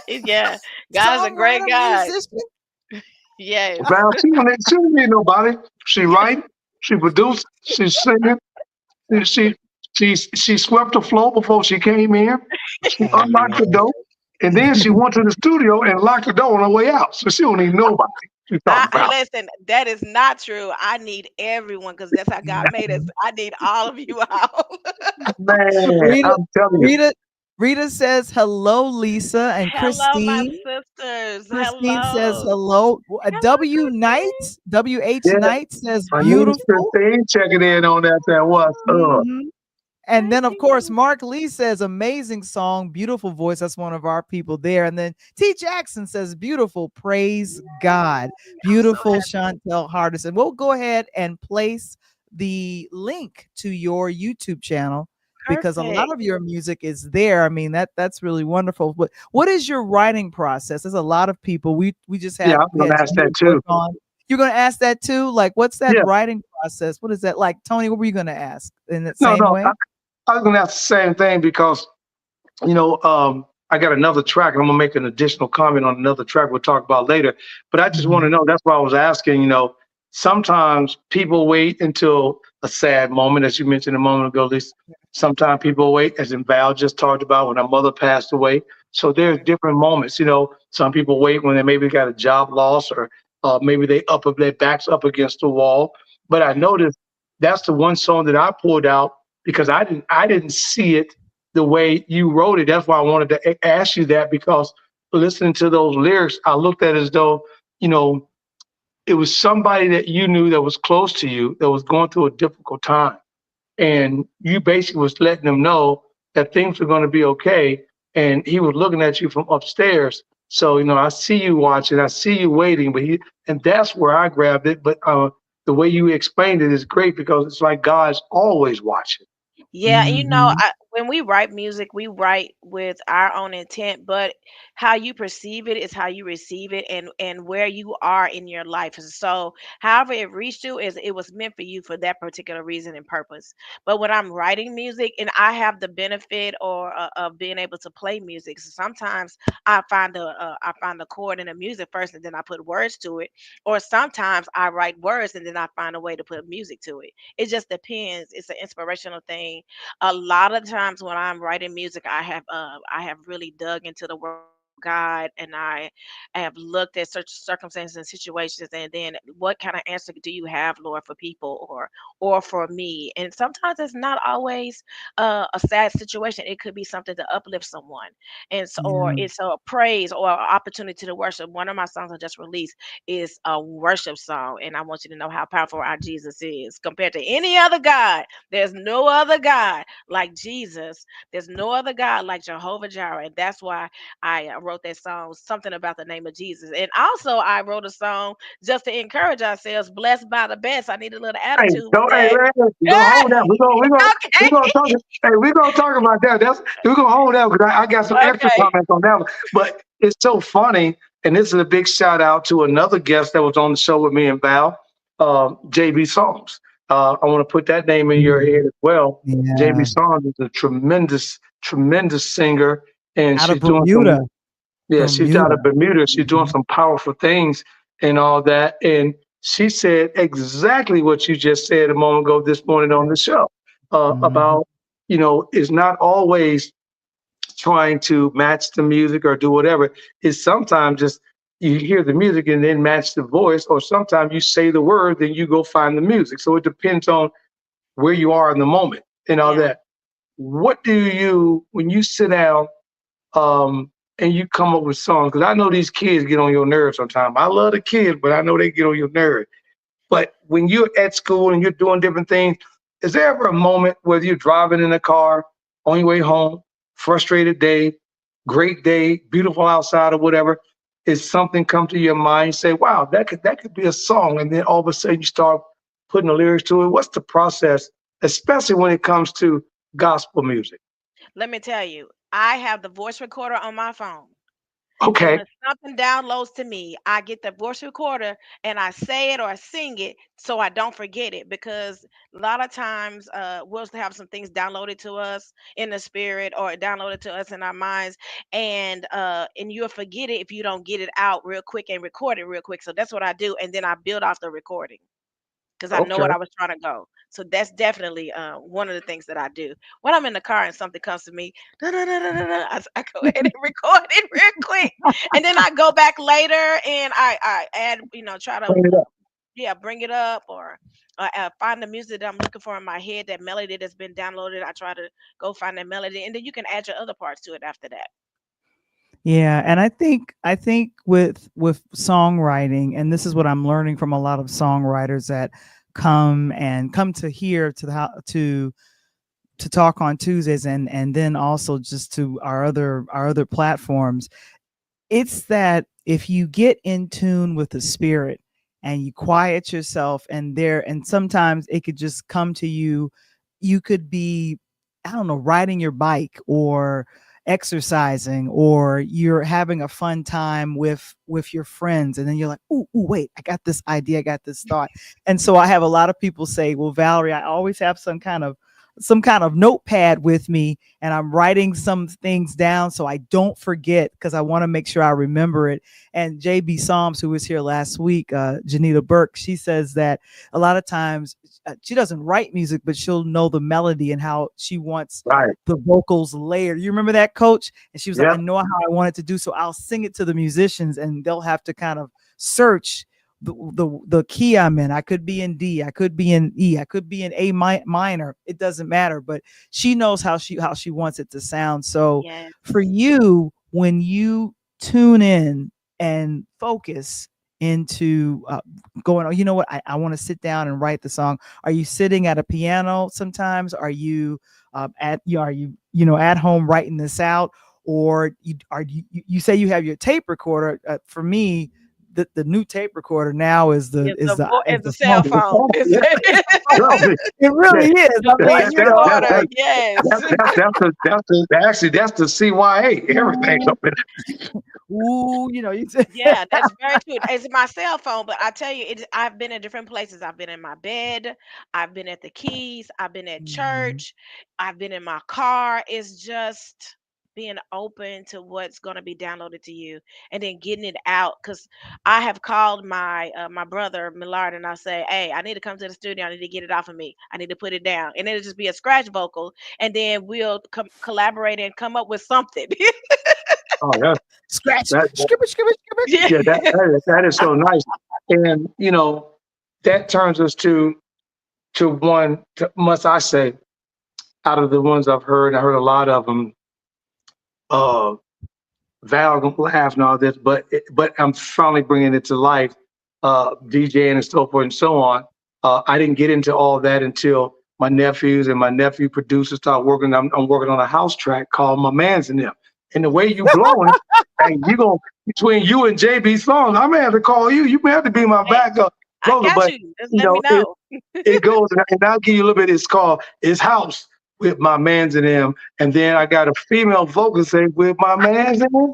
Yeah. God is a great Songwriter, God. musician. Yes. Val, she don't need nobody. She write, she produced, she's singing. She swept the floor before she came in. She unlocked the door. And then she went to the studio and locked the door on her way out. So she don't need nobody. She's talking about. Listen, that is not true. I need everyone because that's how God made us. I need all of you out. Man, Rita, I'm telling you. Rita says hello, Lisa, and Hello, my Christine. sisters. Christine says Hello. hello. Hello, W Christine. Knight, WH Yeah, Knight says my niece beautiful. Christine checking in on that. What's up? Mhm. And then, of Thank course, you. Mark Lee says amazing song, beautiful voice. That's one of our people there. And then T. Jackson says beautiful, praise God. I'm so Beautiful, happy. Chantel Hardison. We'll go ahead and place the link to your YouTube channel because a lot Perfect. of your music is there. I mean, that's really wonderful. But what is your writing process? There's a lot of people. We just Yeah, had I'm we gonna had ask you that too. on. You're gonna ask that too? Like, what's that Yeah, writing process? What is that like? Tony, what were you gonna ask in that no, same no. way? I was gonna ask the same thing because I got another track. I'm gonna make an additional comment on another track we'll talk about later. But I just want to know, that's why I was asking, sometimes people wait until a sad moment, as you mentioned a moment ago, Lisa. Sometimes people wait, as in Val just talked about when her mother passed away. So there's different moments, some people wait when they maybe got a job loss or maybe their backs up against the wall. But I noticed that's the one song that I pulled out because I didn't see it the way you wrote it. That's why I wanted to ask you that, because listening to those lyrics, I looked at it as though, it was somebody that you knew that was close to you that was going through a difficult time. And you basically was letting them know that things were going to be okay. And he was looking at you from upstairs. So, I see you watching, I see you waiting, and that's where I grabbed it. But the way you explained it is great because it's like God's always watching. Yeah, Mhm. when we write music, we write with our own intent, but how you perceive it is how you receive it, and where you are in your life. So, however it reached you is it was meant for you for that particular reason and purpose. But when I'm writing music, and I have the benefit or of being able to play music, so sometimes I find the chord in the music first, and then I put words to it, or sometimes I write words and then I find a way to put music to it. It just depends. It's an inspirational thing. A lot of times when I'm writing music, I have really dug into the word of God, and I have looked at such circumstances and situations, and then what kind of answer do you have, Lord, for people or for me? And sometimes it's not always a sad situation. It could be something to uplift someone, and so, or Yeah. it's a praise or an opportunity to worship. One of my songs I just released is a worship song, and I want you to know how powerful our Jesus is compared to any other God. There's no other God like Jesus. There's no other God like Jehovah Jireh. And that's why I wrote that song, something about the name of Jesus. And also, I wrote a song just to encourage ourselves, blessed by the best. I need a little Hey, attitude with don't, hey, that. man, we gonna hold that. We Okay. gonna talk. Hey, we gonna talk about that. We gonna hold that because I got some extra Okay. comments on that one. But it's so funny, and this is a big shout out to another guest that was on the show with me and Val, JB Songs. I want to put that name in your head as well. JB Yeah. Songs is a tremendous, tremendous singer, and Out of she's doing some. Bermuda. Yeah, she's out Bermuda. of Bermuda. She's doing Mhm. some powerful things and all that. And she said exactly what you just said a moment ago this morning on the show Mhm. about, it's not always trying to match the music or do whatever. It's sometimes just you hear the music and then match the voice, or sometimes you say the word, then you go find the music. So it depends on where you are in the moment and all Yeah. that. What do you, when you sit down, and you come up with songs? Because I know these kids get on your nerves sometimes. I love the kids, but I know they get on your nerves. But when you're at school and you're doing different things, is there ever a moment where you're driving in a car on your way home, frustrated day, great day, beautiful outside or whatever? Is something come to your mind? You say, "Wow, that could be a song," and then all of a sudden you start putting the lyrics to it. What's the process, especially when it comes to gospel music? Let me tell you, I have the voice recorder on my phone. And Okay, when something downloads to me, I get the voice recorder and I say it or I sing it so I don't forget it. Because a lot of times we'll have some things downloaded to us in the spirit or downloaded to us in our minds, and you'll forget it if you don't get it out real quick and record it real quick. So that's what I do, and then I build off the recording because I know okay. what I was trying to go. So that's definitely one of the things that I do. When I'm in the car and something comes to me, I go ahead and record it real quick. And then I go back later and I add, try to, Bring it up. yeah, bring it up or find the music that I'm looking for in my head, that melody that's been downloaded. I try to go find that melody. And then you can add your other parts to it after that. Yeah, and I think with songwriting, and this is what I'm learning from a lot of songwriters that come to here to the to talk on Tuesdays, and then also just to our other platforms. It's that if you get in tune with the spirit and you quiet yourself, and sometimes it could just come to you. You could be, I don't know, riding your bike or exercising, or you're having a fun time with your friends, and then you're like, ooh, wait, I got this idea, I got this thought. And so I have a lot of people say, well, Valerie, I always have some kind of notepad with me, and I'm writing some things down so I don't forget, because I want to make sure I remember it. And JB Psalms, who was here last week, Janita Burke, she says that a lot of times she doesn't write music, but she'll know the melody and how she wants Right. the vocals layered. You remember that, Coach? And she was like, I Yep. know how I want it to do, so I'll sing it to the musicians, and they'll have to kind of search the key I'm in. I could be in D, I could be in E, I could be in minor. It doesn't matter, but she knows how she wants it to sound. So Yeah. for you, when you tune in and focus into going, oh, you know what, I want to sit down and write the song. Are you sitting at a piano sometimes? Are you at home writing this out? Or you say you have your tape recorder? For me, the new tape recorder now is the cell phone. It really is. I mean, yes. That's the CYA. Everything's up in it. Ooh, you said Yeah, that's very true. It's my cell phone, but I tell you, I've been in different places. I've been in my bed, I've been at the keys, I've been at church, I've been in my car. It's just being open to what's going to be downloaded to you and then getting it out. Because I have called my my brother Millard and I say, hey, I need to come to the studio. I need to get it off of me. I need to put it down. And it'll just be a scratch vocal. And then we'll collaborate and come up with something. Oh, that's scratch, that, skipper. yeah, that is so nice. And that turns us to one, must I say, out of the ones I've heard, I heard a lot of them. Val gonna laugh and all this, but I'm finally bringing it to life, DJing and so forth and so on. I didn't get into all that until my nephews and my nephew producers start working. I'm working on a house track called My Man's in Them. And the way you blowing, and between you and JB's phone, I may have to call you. You may have to be my backup. I got you. Just let me know. It goes, and I'll give you a little bit. It's House with My Man's in Them, and then I got a female vocal say with My Man's in Them,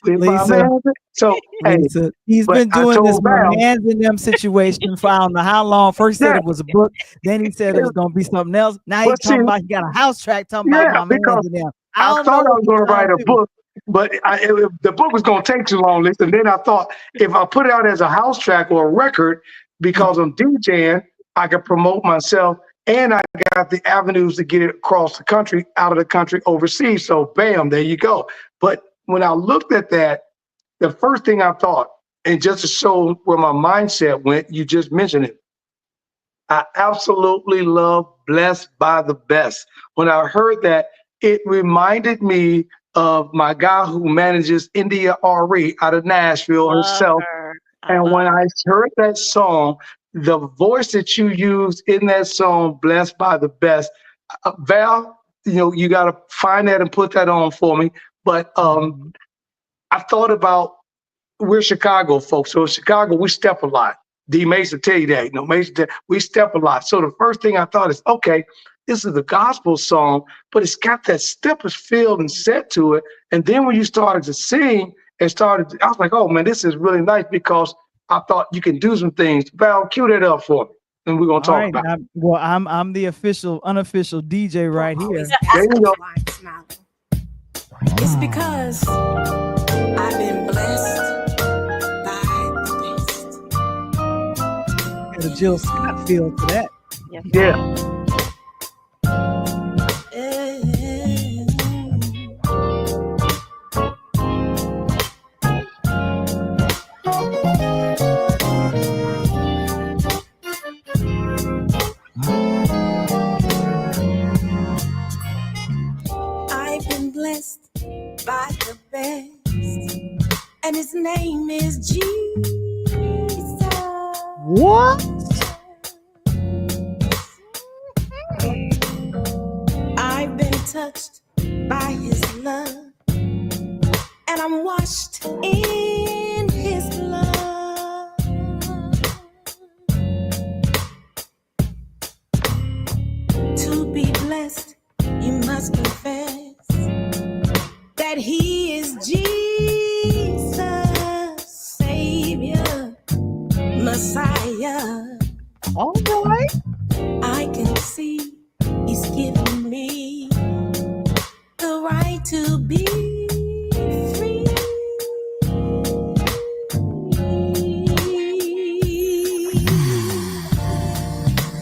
with Lisa, My Man's in. So Lisa, he's been doing this My Man's in Them situation for I don't know how long. First he said it was a book, then he said it was gonna be something else. Now he's talking about he got a house track talking about My Man's in Them. I thought I was going to write a book, but the book was going to take too long. And then I thought if I put it out as a house track or a record, because I'm DJing, I could promote myself and I got the avenues to get it across the country, out of the country, overseas. So bam, there you go. But when I looked at that, the first thing I thought, and just to show where my mindset went, you just mentioned it. I absolutely love Blessed by the Best. When I heard that, it reminded me of my guy who manages India RE out of Nashville herself. And when I heard that song, the voice that you used in that song, Blessed by the Best, Val, you got to find that and put that on for me. But I thought about, we're Chicago folks. So in Chicago, we step a lot. D. Mason tell you that. We step a lot. So the first thing I thought is, okay, this is a gospel song, but it's got that steppers feel and set to it. And then when you started to sing I was like, oh man, this is really nice, because I thought you can do some things. Val, cue that up for me, and we're gonna talk about it. I'm the unofficial DJ right here. There you go. It's because I've been blessed by the best. Got a Jill Scott feel to that. Yeah. By the best, and his name is Jesus. What? I've been touched by his love, and I'm washed in his blood. To be blessed, you must confess that he is Jesus, Savior, Messiah. All right. I can see he's given me the right to be free.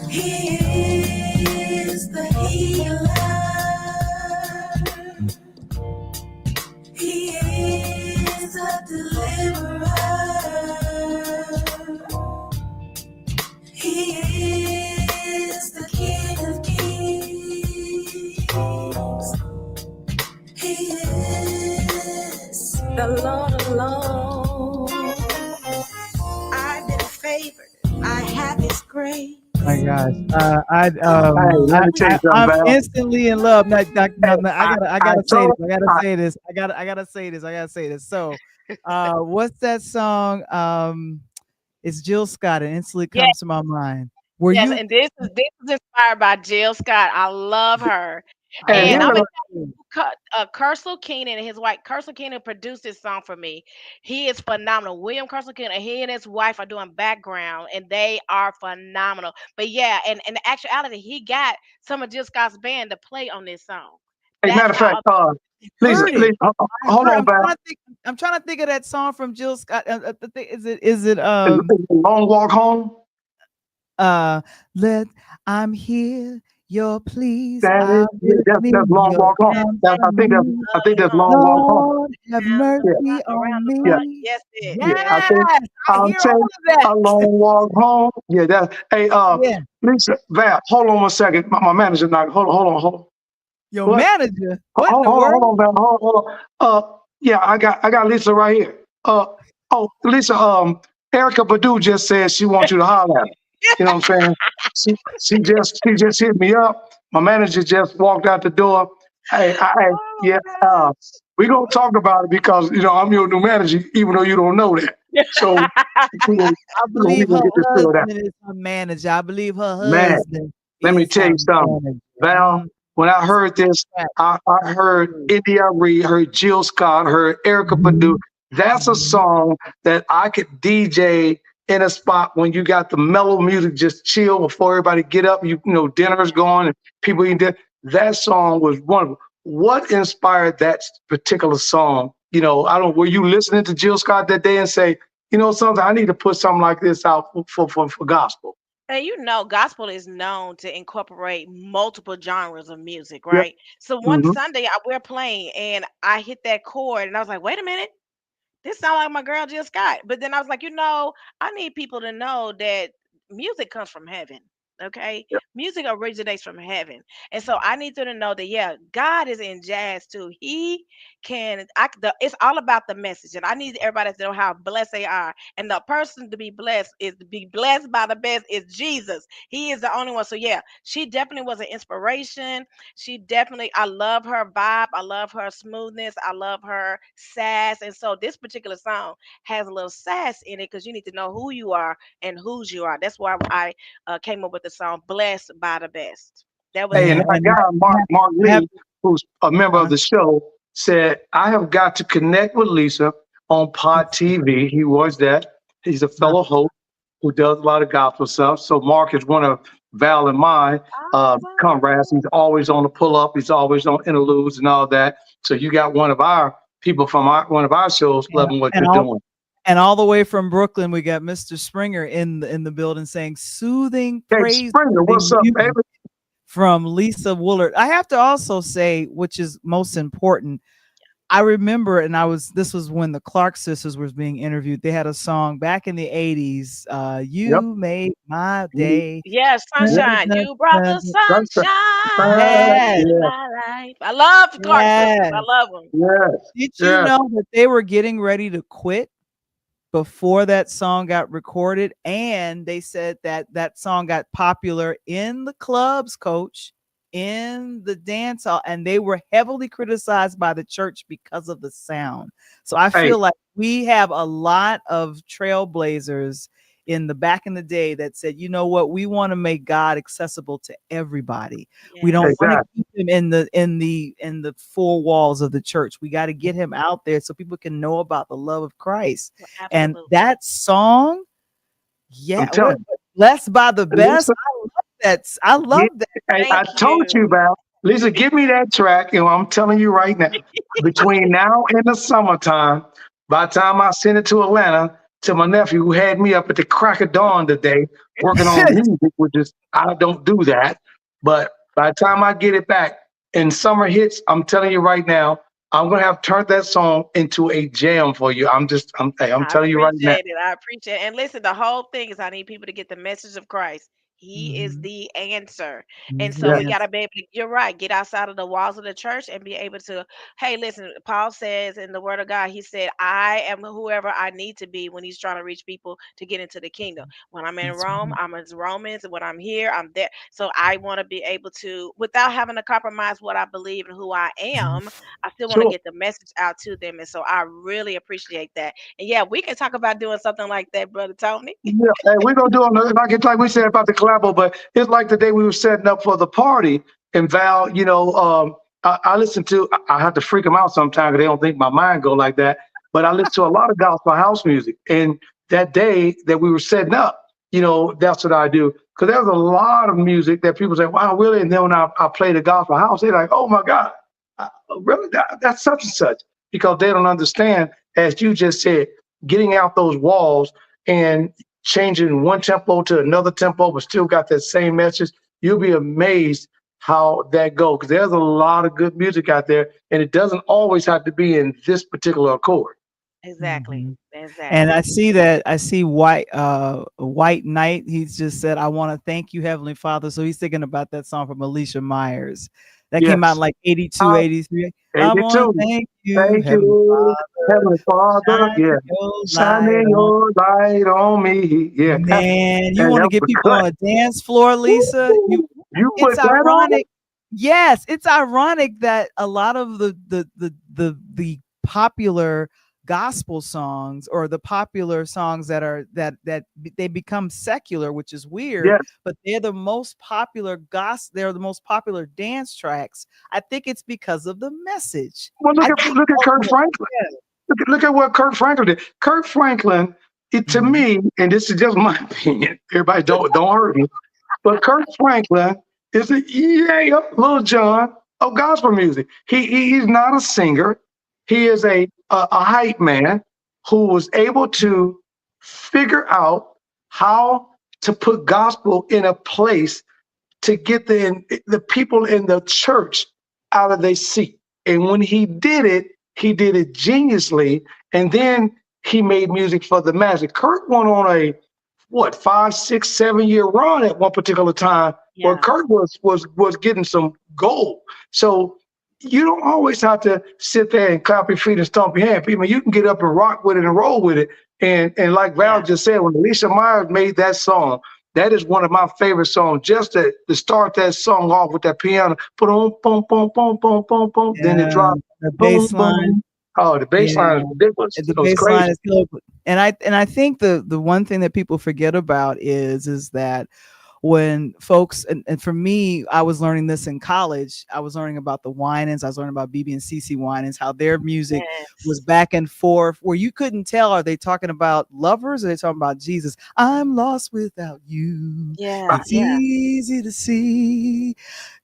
He is the healer. He is a deliverer. He is the King of Kings. He is the Lord of Lords. I've been favored. I have His grace. My gosh, I'm instantly in love. I gotta say this. So What's that song? It's Jill Scott. It instantly Yes, comes to my mind. Were yes, you? and this is inspired by Jill Scott. I love her. I And And here's I'm love gonna the, her too. Kersel Keenan and his wife. Kersel Keenan produced this song for me. He is phenomenal. William Kersel Keenan, he and his wife are doing background, and they are phenomenal. But yeah, and in actuality, he got some of Jill Scott's band to play on this song. a That's matter of fact, how. Lisa, Heard it. Lisa, I hold heard. on, Val. I'm trying to think of that song from Jill Scott. Is it Is it Long Walk Home? uh let I'm here, your please, That I is, with me, that's Long your Walk Home. answer me. I think that's Home. Long Walk Home. Lord, have Around the Yeah, mercy block, around on the block. me. Yes, it. yeah. Yes. I think Yes, I I'll hear all take of that. a long walk home. Yeah, that. Hey, Yeah, Lisa, Val, hold on one second. My manager not. Hold on. your What? manager. What in the Hold world? on, Val. Hold on. Yeah, I got Lisa right here. Oh, Lisa. Erica Badu just said she wants you to holler at her. You know what I'm saying? She just hit me up. My manager just walked out the door. Oh Yeah. God. We gonna talk about it because I'm your new manager, even though you don't know that. So I we believe gonna her get this filled out. husband is her manager. I believe her Man, husband let me is tell her you something, manager. Val. When I It's heard this, a I heard fact. India Reed, heard Jill Scott, heard Erica Badu. That's a song that I could DJ in a spot when you got the mellow music, just chill before everybody get up. Dinner's going and people eat dinner. That song was wonderful. What inspired that particular song? I don't. Were you listening to Jill Scott that day and say, something? I need to put something like this out for gospel. And gospel is known to incorporate multiple genres of music, Yep. right? So one Hmm. Sunday we're playing and I hit that chord and I was like, wait a minute, this sounds like my girl Jill Scott. But then I was like, I need people to know that music comes from heaven. Okay, Yep. music originates from heaven, and so I need them to know that yeah, God is in jazz too. He can. It's all about the message, and I need everybody to know how blessed they are. And the person to be blessed is to be blessed by the best is Jesus. He is the only one. So yeah, she definitely was an inspiration. She definitely. I love her vibe. I love her smoothness. I love her sass. And so this particular song has a little sass in it because you need to know who you are and whose you are. That's why I came up with the song "Blessed by the Best." That was Hey, and Yeah, that our was and guy Mark I have Lee, who's a member of uh, the show, said I have got to connect with Lisa on Pod TV. He was that. He's a uh, fellow host who does a lot of gospel stuff. So Mark is one of Val and my comrades. awesome. He's always on the pull up. He's always on interludes and all that. So you got one of our people from one of our shows and, loving what and you're all doing. and all the way from Brooklyn, we got Mr. Springer in the building saying soothing, Hey, Springer, praiseworthy what's up, baby? music from Lisa Woodard. I have to also say, which is most important, I remember, and this was when the Clark sisters was being interviewed. They had a song back in the 80s, Yep. You Made My Day. Yes, sunshine. You brought the That's the, sunshine Yes, in yeah, my life. I love the Clark sisters. I yes. love them. yes, Did you yes. know that they were getting ready to quit before that song got recorded? And they said that that song got popular in the clubs, coach, in the dance hall, and they were heavily criticized by the church because of the sound. So I Hey, feel like we have a lot of trailblazers in the back in the day that said, you know what, we want to make God accessible to everybody. We don't Yes, want to exactly. keep him in the four walls of the church. We got to get him out there so people can know about the love of Christ. And absolutely. that song, I'm yeah, telling you. blessed by the best. Lisa, I yeah, love that. hey, I Thank told you, you. Val. Lisa, give me that track, and I'm telling you right now, between now and the summertime, by the time I send it to Atlanta to my nephew who had me up at the crack of dawn today working on music, which is I don't do that. But by the time I get it back in summer hits, I'm telling you right now, I'm gonna have turned that song into a jam for you. I'm I telling you right now. appreciate it. I appreciate it. And listen, the whole thing is I need people to get the message of Christ. He is Mhm. the answer. And He's so the Yeah. we got to answer. be able to, you're right, get outside of the walls of the church and be able to, hey, listen, Paul says in the word of God, he said, I am whoever I need to be when he's trying to reach people to get into the kingdom. When I'm in That's Rome, right. I'm in Romans. And when I'm here, I'm there. So I want to be able to, without having to compromise what I believe and who I am, I still want to Sure. get the message out to them. And so I really appreciate that. And yeah, we can talk about doing something like that, Brother Tony. Yeah, hey, we're gonna do another like we said about the collabo, but it's like the day we were setting up for the party and Val, I listen to I have to freak them out sometimes because they don't think my mind go like that. But I listen to a lot of gospel house music. And that day that we were setting up, that's what I do. Because there's a lot of music that people say, wow, really? And then when I play the gospel house, they're like, oh my God, really? That's such and such. Because they don't understand, as you just said, getting out those walls and changing one tempo to another tempo, but still got that same message. You'll be amazed how that goes. Because there's a lot of good music out there, and it doesn't always have to be in this particular accord. Exactly. Mhm. And Exactly. I see that I see White Knight. He's just said, I want to thank you, Heavenly Father. So he's thinking about that song from Alicia Myers that came out in Yes. like 82, Uh, 83. I want 82. to thank you, Thank Heavenly you, Father. Heavenly Father. Shine Yeah. your light Shining on. your light on me. Yeah. Man, you And want to that get was people cut. on a dance floor, Lisa? Woo! You It's put that on? ironic. Yes, it's ironic that a lot of the popular gospel songs or the popular songs that they become secular, which is weird, Yes. but they're the most popular dance tracks. I think it's because of the message. Well, I think look at Kurt ultimately, Franklin. Look at what Kurt Franklin did. Kurt Franklin, to yeah. me, and this is just my opinion. Everybody don't hurt me. But Kurt Franklin is the Little John of gospel music. He's not a singer. He is a hype man who was able to figure out how to put gospel in a place to get the people in the church out of their seat. And when he did it geniusly. And then he made music for the masses. Kurt went on a 5, 6, 7 year run at one particular time where Yeah. Kurt was getting some gold. So you don't always have to sit there and clap your feet and stomp your hand. People, you can get up and rock with it and roll with it. And like Val Yeah. just said, when Lisa Myers made that song, that is one of my favorite songs. Just to start that song off with that piano, boom, boom, boom, boom, boom, boom, boom. Then it Yeah, dropped, the boom, bass line. boom. Oh, the bass Yeah. line is ridiculous. The It was bass line crazy. is so, and I think the one thing that people forget about is that when folks and for me, I was learning this in college. I was learning about the Winans. I was learning about BB and CC Winans, how their music was Yes. back and forth, where you couldn't tell, are they talking about lovers or are they talking about Jesus? I'm lost without you. Yeah. It's Yeah. easy to see,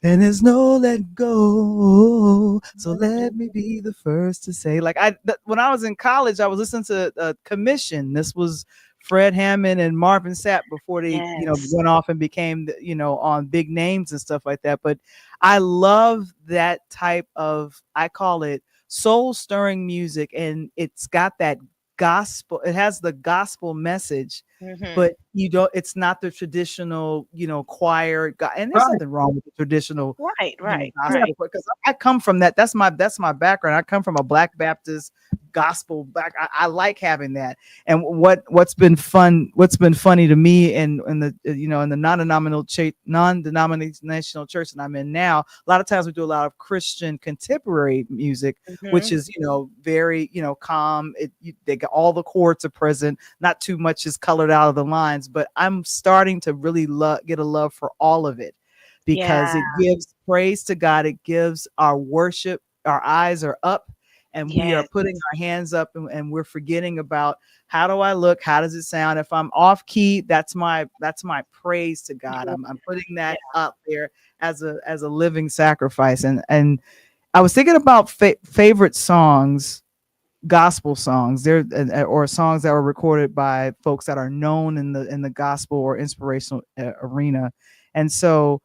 and there's no let go. So let me be the first to say, like when I was in college, I was listening to Commission. This was Fred Hammond and Marvin Sapp before they, Yes. went off and became, on big names and stuff like that. But I love that type of, I call it soul stirring music. And it's got that gospel, it has the gospel message, Mm-hmm. but it's not the traditional, choir. And there's Right. nothing wrong with the traditional, Right. Right. Yeah. Right. gospel, because I come from that. That's my background. I come from a Black Baptist gospel back. I like having that. And what's been funny to me in the in the non-denominational church that I'm in now, a lot of times we do a lot of Christian contemporary music, which Mm-hmm. is very calm. They got all the chords are present, not too much is colored out of the lines, but I'm starting to really get a love for all of it, because Yeah. it gives praise to God. It gives our worship, our eyes are up and we are Yes. putting our hands up, and we're forgetting about how do I look? How does it sound? If I'm off key, that's my praise to God. I'm putting Yeah. that up there as a living sacrifice. And I was thinking about favorite songs, gospel songs there, or songs that were recorded by folks that are known in the gospel or inspirational arena. And so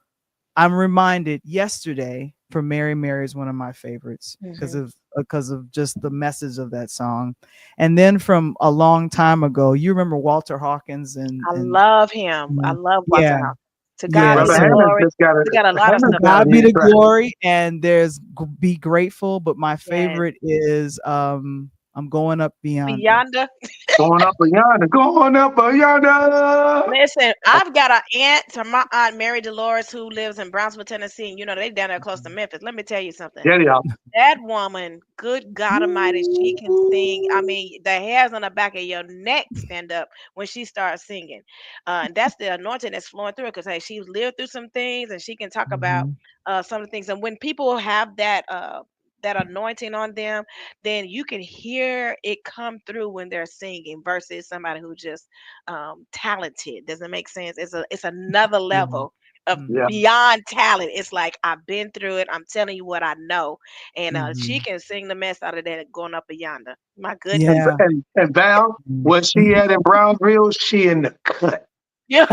I'm reminded yesterday from Mary Mary is one of my favorites Mm-hmm. because of just the message of that song. And then from a long time ago, you remember Walter Hawkins I and love him. I love Walter yeah, House. To God be Yes. the Brother Hammond glory. just got We got a lot of Hammond stuff got out God a be new the track. glory, and there's be grateful. But my Yes. favorite is I'm going up beyond. Beyonder. Going up a yonder, going up a yonder. Listen, I've got an aunt, to my aunt Mary Dolores, who lives in Brownsville, Tennessee. And, they down there close to Memphis. Let me tell you something. Yeah, yeah. That woman, good God Almighty, she can sing. I mean, the hairs on the back of your neck stand up when she starts singing. And that's the anointing that's flowing through her, because hey, she's lived through some things and she can talk about some of the things. And when people have that anointing on them, then you can hear it come through when they're singing versus somebody who just talented. Doesn't make sense. It's another level of Yeah. beyond talent. It's like, I've been through it. I'm telling you what I know. And she can sing the mess out of that going up a yonder. My goodness. Yeah. And Val, where she at in Brownsville, she in the cut. Yeah.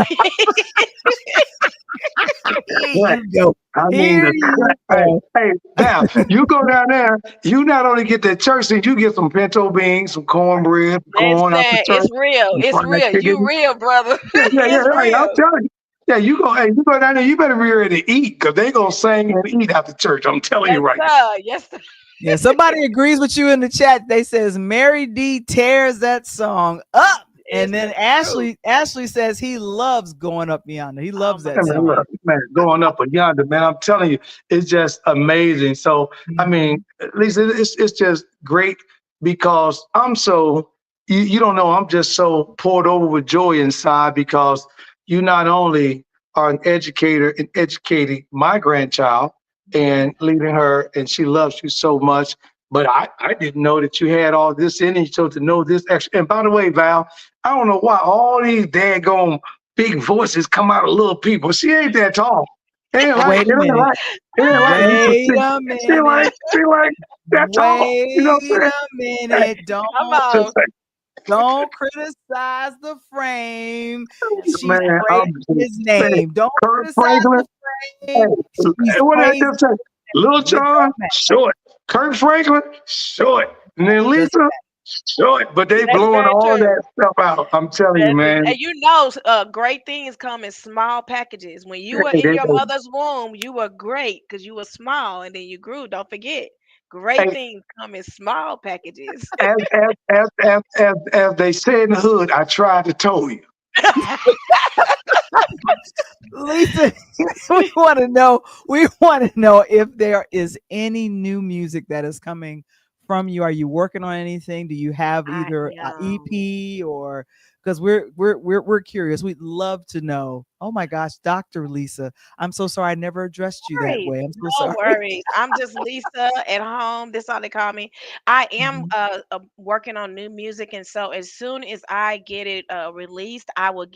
Here Cut. you go. I mean Here the you cut. go. Hey, Val, you go down there, you not only get the church thing, you get some pinto beans, some cornbread, corn out the Listen, church, it's real. some It's fried real. You chicken. real, brother. Yeah, yeah, yeah. It's Hey, I'm real. telling you. Yeah, you go down there, you better be ready to eat, because they gonna sing and eat after church. I'm telling Yes, you right now. sir. Yes, sir. Yeah, somebody agrees with you in the chat. They says Mary D tears that song up. It's And then the truth. Ashley says he loves going up beyond. He Oh loves my that Man, song. look, man, going up and yonder, man. I'm telling you, it's just amazing. So, I mean, at least it's just great, because I'm so you don't know, I'm just so poured over with joy inside, because you not only are an educator and educating my grandchild and leading her, and she loves you so much. But I didn't know that you had all this in you. So to know this extra, and by the way, Val, I don't know why all these daggone big voices come out of little people. She ain't that tall. It ain't like, Wait it a ain't minute. like, it ain't like Wait a she like minute. that tall. You know Wait what a I'm saying? minute. Come Hey, on. just say, Don't criticize the frame. She's man, I'm praising his man, name. Don't Kurt criticize Franklin. the Hey, frame. She's what did I praising just say? Little it John, don't matter. short. Kurt Franklin, short. And then Doesn't Lisa, short. But they That's blowing very all true. that stuff out. I'm telling you, That's it. man. And great things come in small packages. When you were Hey, in your mother's womb, you were great because you were small, and then you grew. Don't forget, great hey, things come in small packages. as they say in the hood, I tried to tell you. Lisa, we want to know if there is any new music that is coming from you. Are you working on anything? Do you have I either an am. EP, or because we're curious. We'd love to know. Oh my gosh, Dr. Lisa, I'm so sorry I never addressed you that Worries. way. I'm so No sorry. worries. I'm just Lisa at home. That's all they call me. I am working on new music, and so as soon as I get it released, I will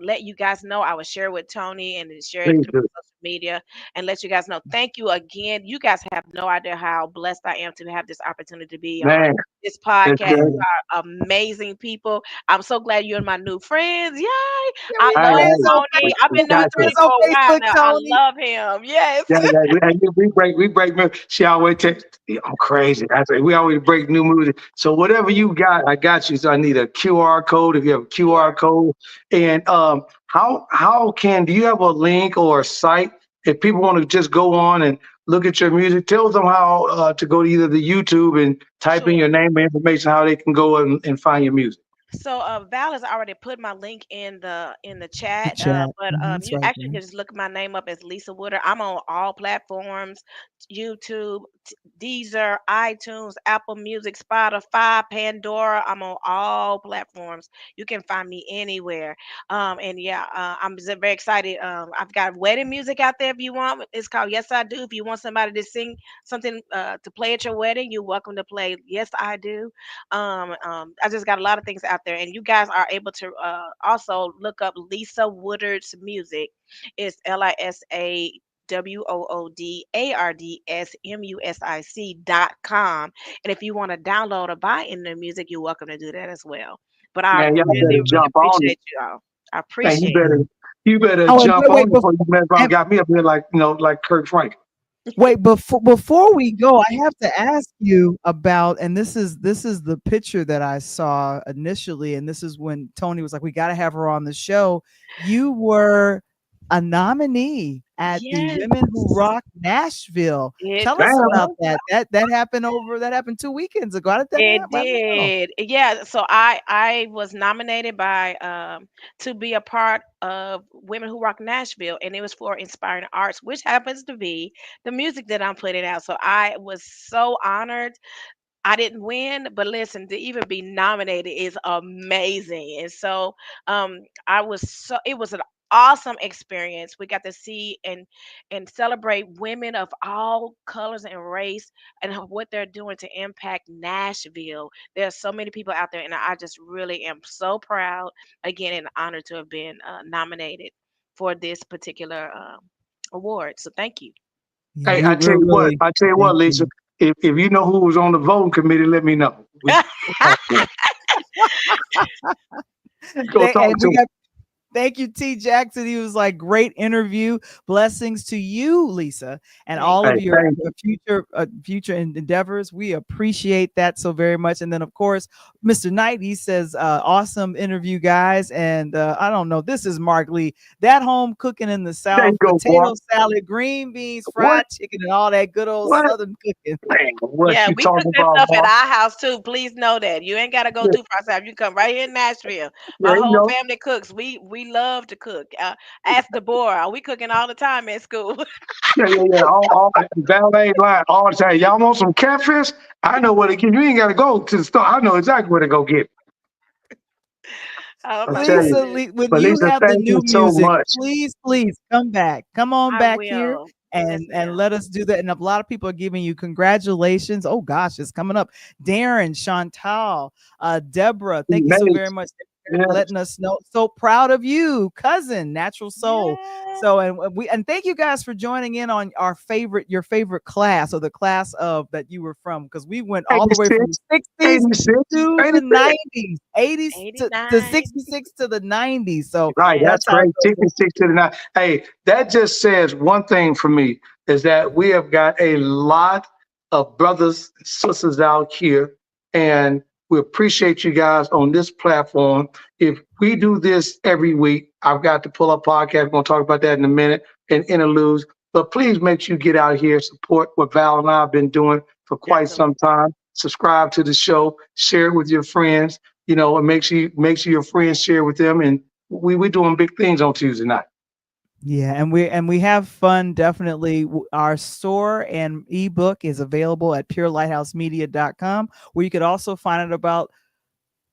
let you guys know. I will share with Tony and then share it Please through do. social media and let you guys know. Thank you again. You guys have no idea how blessed I am to have this opportunity to be on Man, this it's podcast. good. You are amazing people. I'm so glad you're my new friends. Yay! Yeah, I we Hey, love friends hey, on Tony. I've we been we knowing got Tony you. friends on for a while Facebook, now. I Tony. love him. Yes. Yeah, yeah. We break. She always takes. I'm crazy. I say we always break new music. So whatever you got, I got you. So I need a QR code. If you have a QR Sure. code, and do you have a link or a site if people want to just go on and look at your music? Tell them how to go to either the YouTube and type in Sure. your name and information, how they can go and find your music. So Val has already put my link in the The chat, chat. but It's you right actually there. can just look my name up as Lisa Woodard. I'm on all platforms: YouTube, Deezer, iTunes, Apple Music, Spotify, Pandora. I'm on all platforms. You can find me anywhere. And yeah, I'm very excited. I've got wedding music out there if you want. It's called Yes I Do. If you want somebody to sing something to play at your wedding, you're welcome to play Yes I Do. I just got a lot of things out there, and you guys are able to also look up Lisa Woodard's music. It's LisaWoodardsmusic.com. And if you want to download or buy in the music, you're welcome to do that as well. But I Man, y'all really, better really jump on it. appreciate you all. I Man, appreciate it. you better Oh, and jump on wait, it before you mess around. Got me up here like Kurt Frank. wait, before we go, I have to ask you about, and this is the picture that I saw initially, and this is when Tony was like, "We got to have her on the show." You were a nominee at the Yes, Women Who Rock Nashville. it Tell us Damn. about was. that. That happened 2 weekends ago. How did that It happen? I don't know. did. Yeah, so I was nominated by to be a part of Women Who Rock Nashville, and it was for Inspiring Arts, which happens to be the music that I'm putting out. So I was so honored. I didn't win, but listen, to even be nominated is amazing. And so I was so it was an awesome experience. We got to see and celebrate women of all colors and race and what they're doing to impact Nashville. There's so many people out there, and I just really am so proud again and honored to have been nominated for this particular award. So thank you. Yeah, Hey, we're really I tell you what, thank Lisa, you. if you know who was on the voting committee, let me know. We go talk And to we him. got thank you, T. Jackson. He was like, great interview. Blessings to you, Lisa, and Thank all Hey, of you. your thank future endeavors. We appreciate that so very much. And then, of course, Mr. Knight, he says, awesome interview, guys. And I don't know, this is Mark Lee. That home cooking in the There you South, go, boy. potato salad, green beans, What? fried chicken, and all that good old What? Southern cooking. Man, what Yeah, you we cook talking this about, stuff boy? at our house too. Please know that. You ain't gotta go Yeah, too far south. You can come right here in Nashville. there My you whole go. family cooks. We love to cook. Ask Deborah. We cooking all the time at school. Yeah. All valet line all the time. Y'all want some catfish? I know where to get. You ain't got to go to the store. I know exactly where to go get. Oh I my tell you. Lisa, goodness. when But you Lisa, have the thank you new so music, much. please come back. Come on I back here will. Yes, and ma'am. let us do that. And a lot of people are giving you congratulations. Oh gosh, it's coming up. Darren, Chantal, Deborah, thank you so Mate, very much for yes. letting us know. So proud of you, cousin, Natural Soul. Yeah. So and thank you guys for joining in on your favorite class or the class of that you were from, because we went all the way from 86, the 60s 86, to the 86. 90s, 80s to 89. 66 to the 90s. So Right, Yes. that's that's how it great. goes. 66 to the 9. Hey, that just says one thing for me is that we have got a lot of brothers and sisters out here, and we appreciate you guys on this platform. If we do this every week, I've got to pull up podcast. We're going to talk about that in a minute and interludes. But please make sure you get out here, support what Val and I have been doing for quite some Absolutely. time. Subscribe to the show, share it with your friends, and make sure your friends share with them. And we're doing big things on Tuesday night. Yeah, and we have fun definitely. Our store and ebook is available at purelightHousemedia.com, where you could also find out about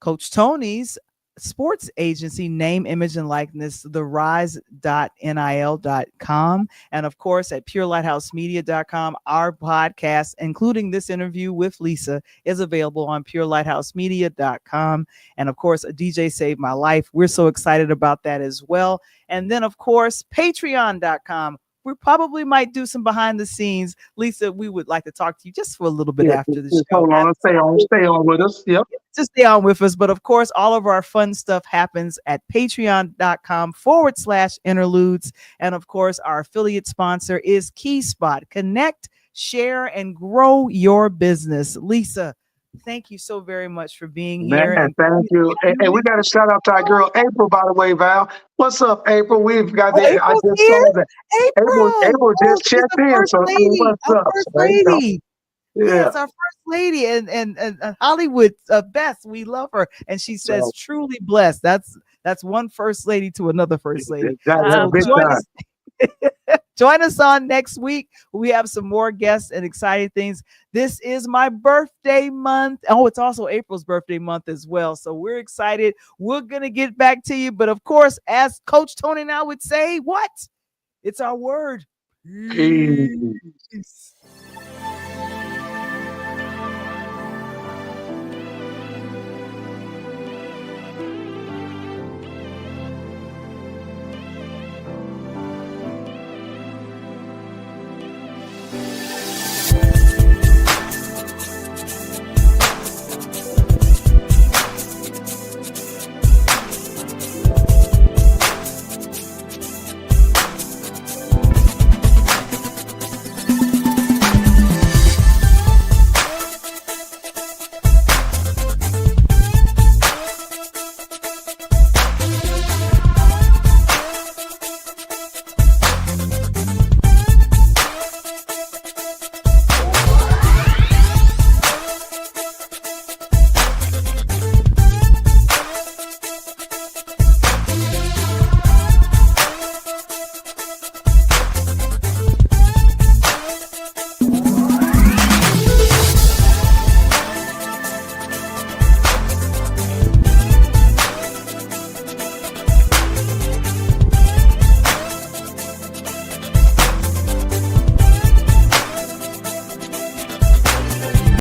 Coach Tony's sports agency, name, image, and likeness, therise.nil.com. And of course, at purelightHousemedia.com, our podcast, including this interview with Lisa, is available on purelightHousemedia.com. And of course, a DJ Saved My Life. We're so excited about that as well. And then, of course, patreon.com. We probably might do some behind the scenes. Lisa, we would like to talk to you just for a little bit Yeah, after the just show. hold on. Stay on with us. Yep. To stay on with us. But of course, all of our fun stuff happens at patreon.com/interludes. And of course, our affiliate sponsor is KeySpot. Connect, share, and grow your business. Lisa, thank you so very much for being Man, here. And thank you. And we got to shout out to our girl April, by the way, Val. What's up, April? We've got oh, the I April's just here. saw that. April. April Oh, just she's checked the in. first So lady. what's Our up? first So there you go. lady. Yeah. Yes, our first lady and Hollywood Beth. We love her, and she says So truly blessed. That's one first lady to another first lady. that's So big Awesome. time. join us on next week. We have some more guests and exciting things. This is my birthday month. Oh, it's also April's birthday month as well. So we're excited. We're gonna get back to you, but of course, as Coach Tony and I would say, what? It's our word. Peace. Peace.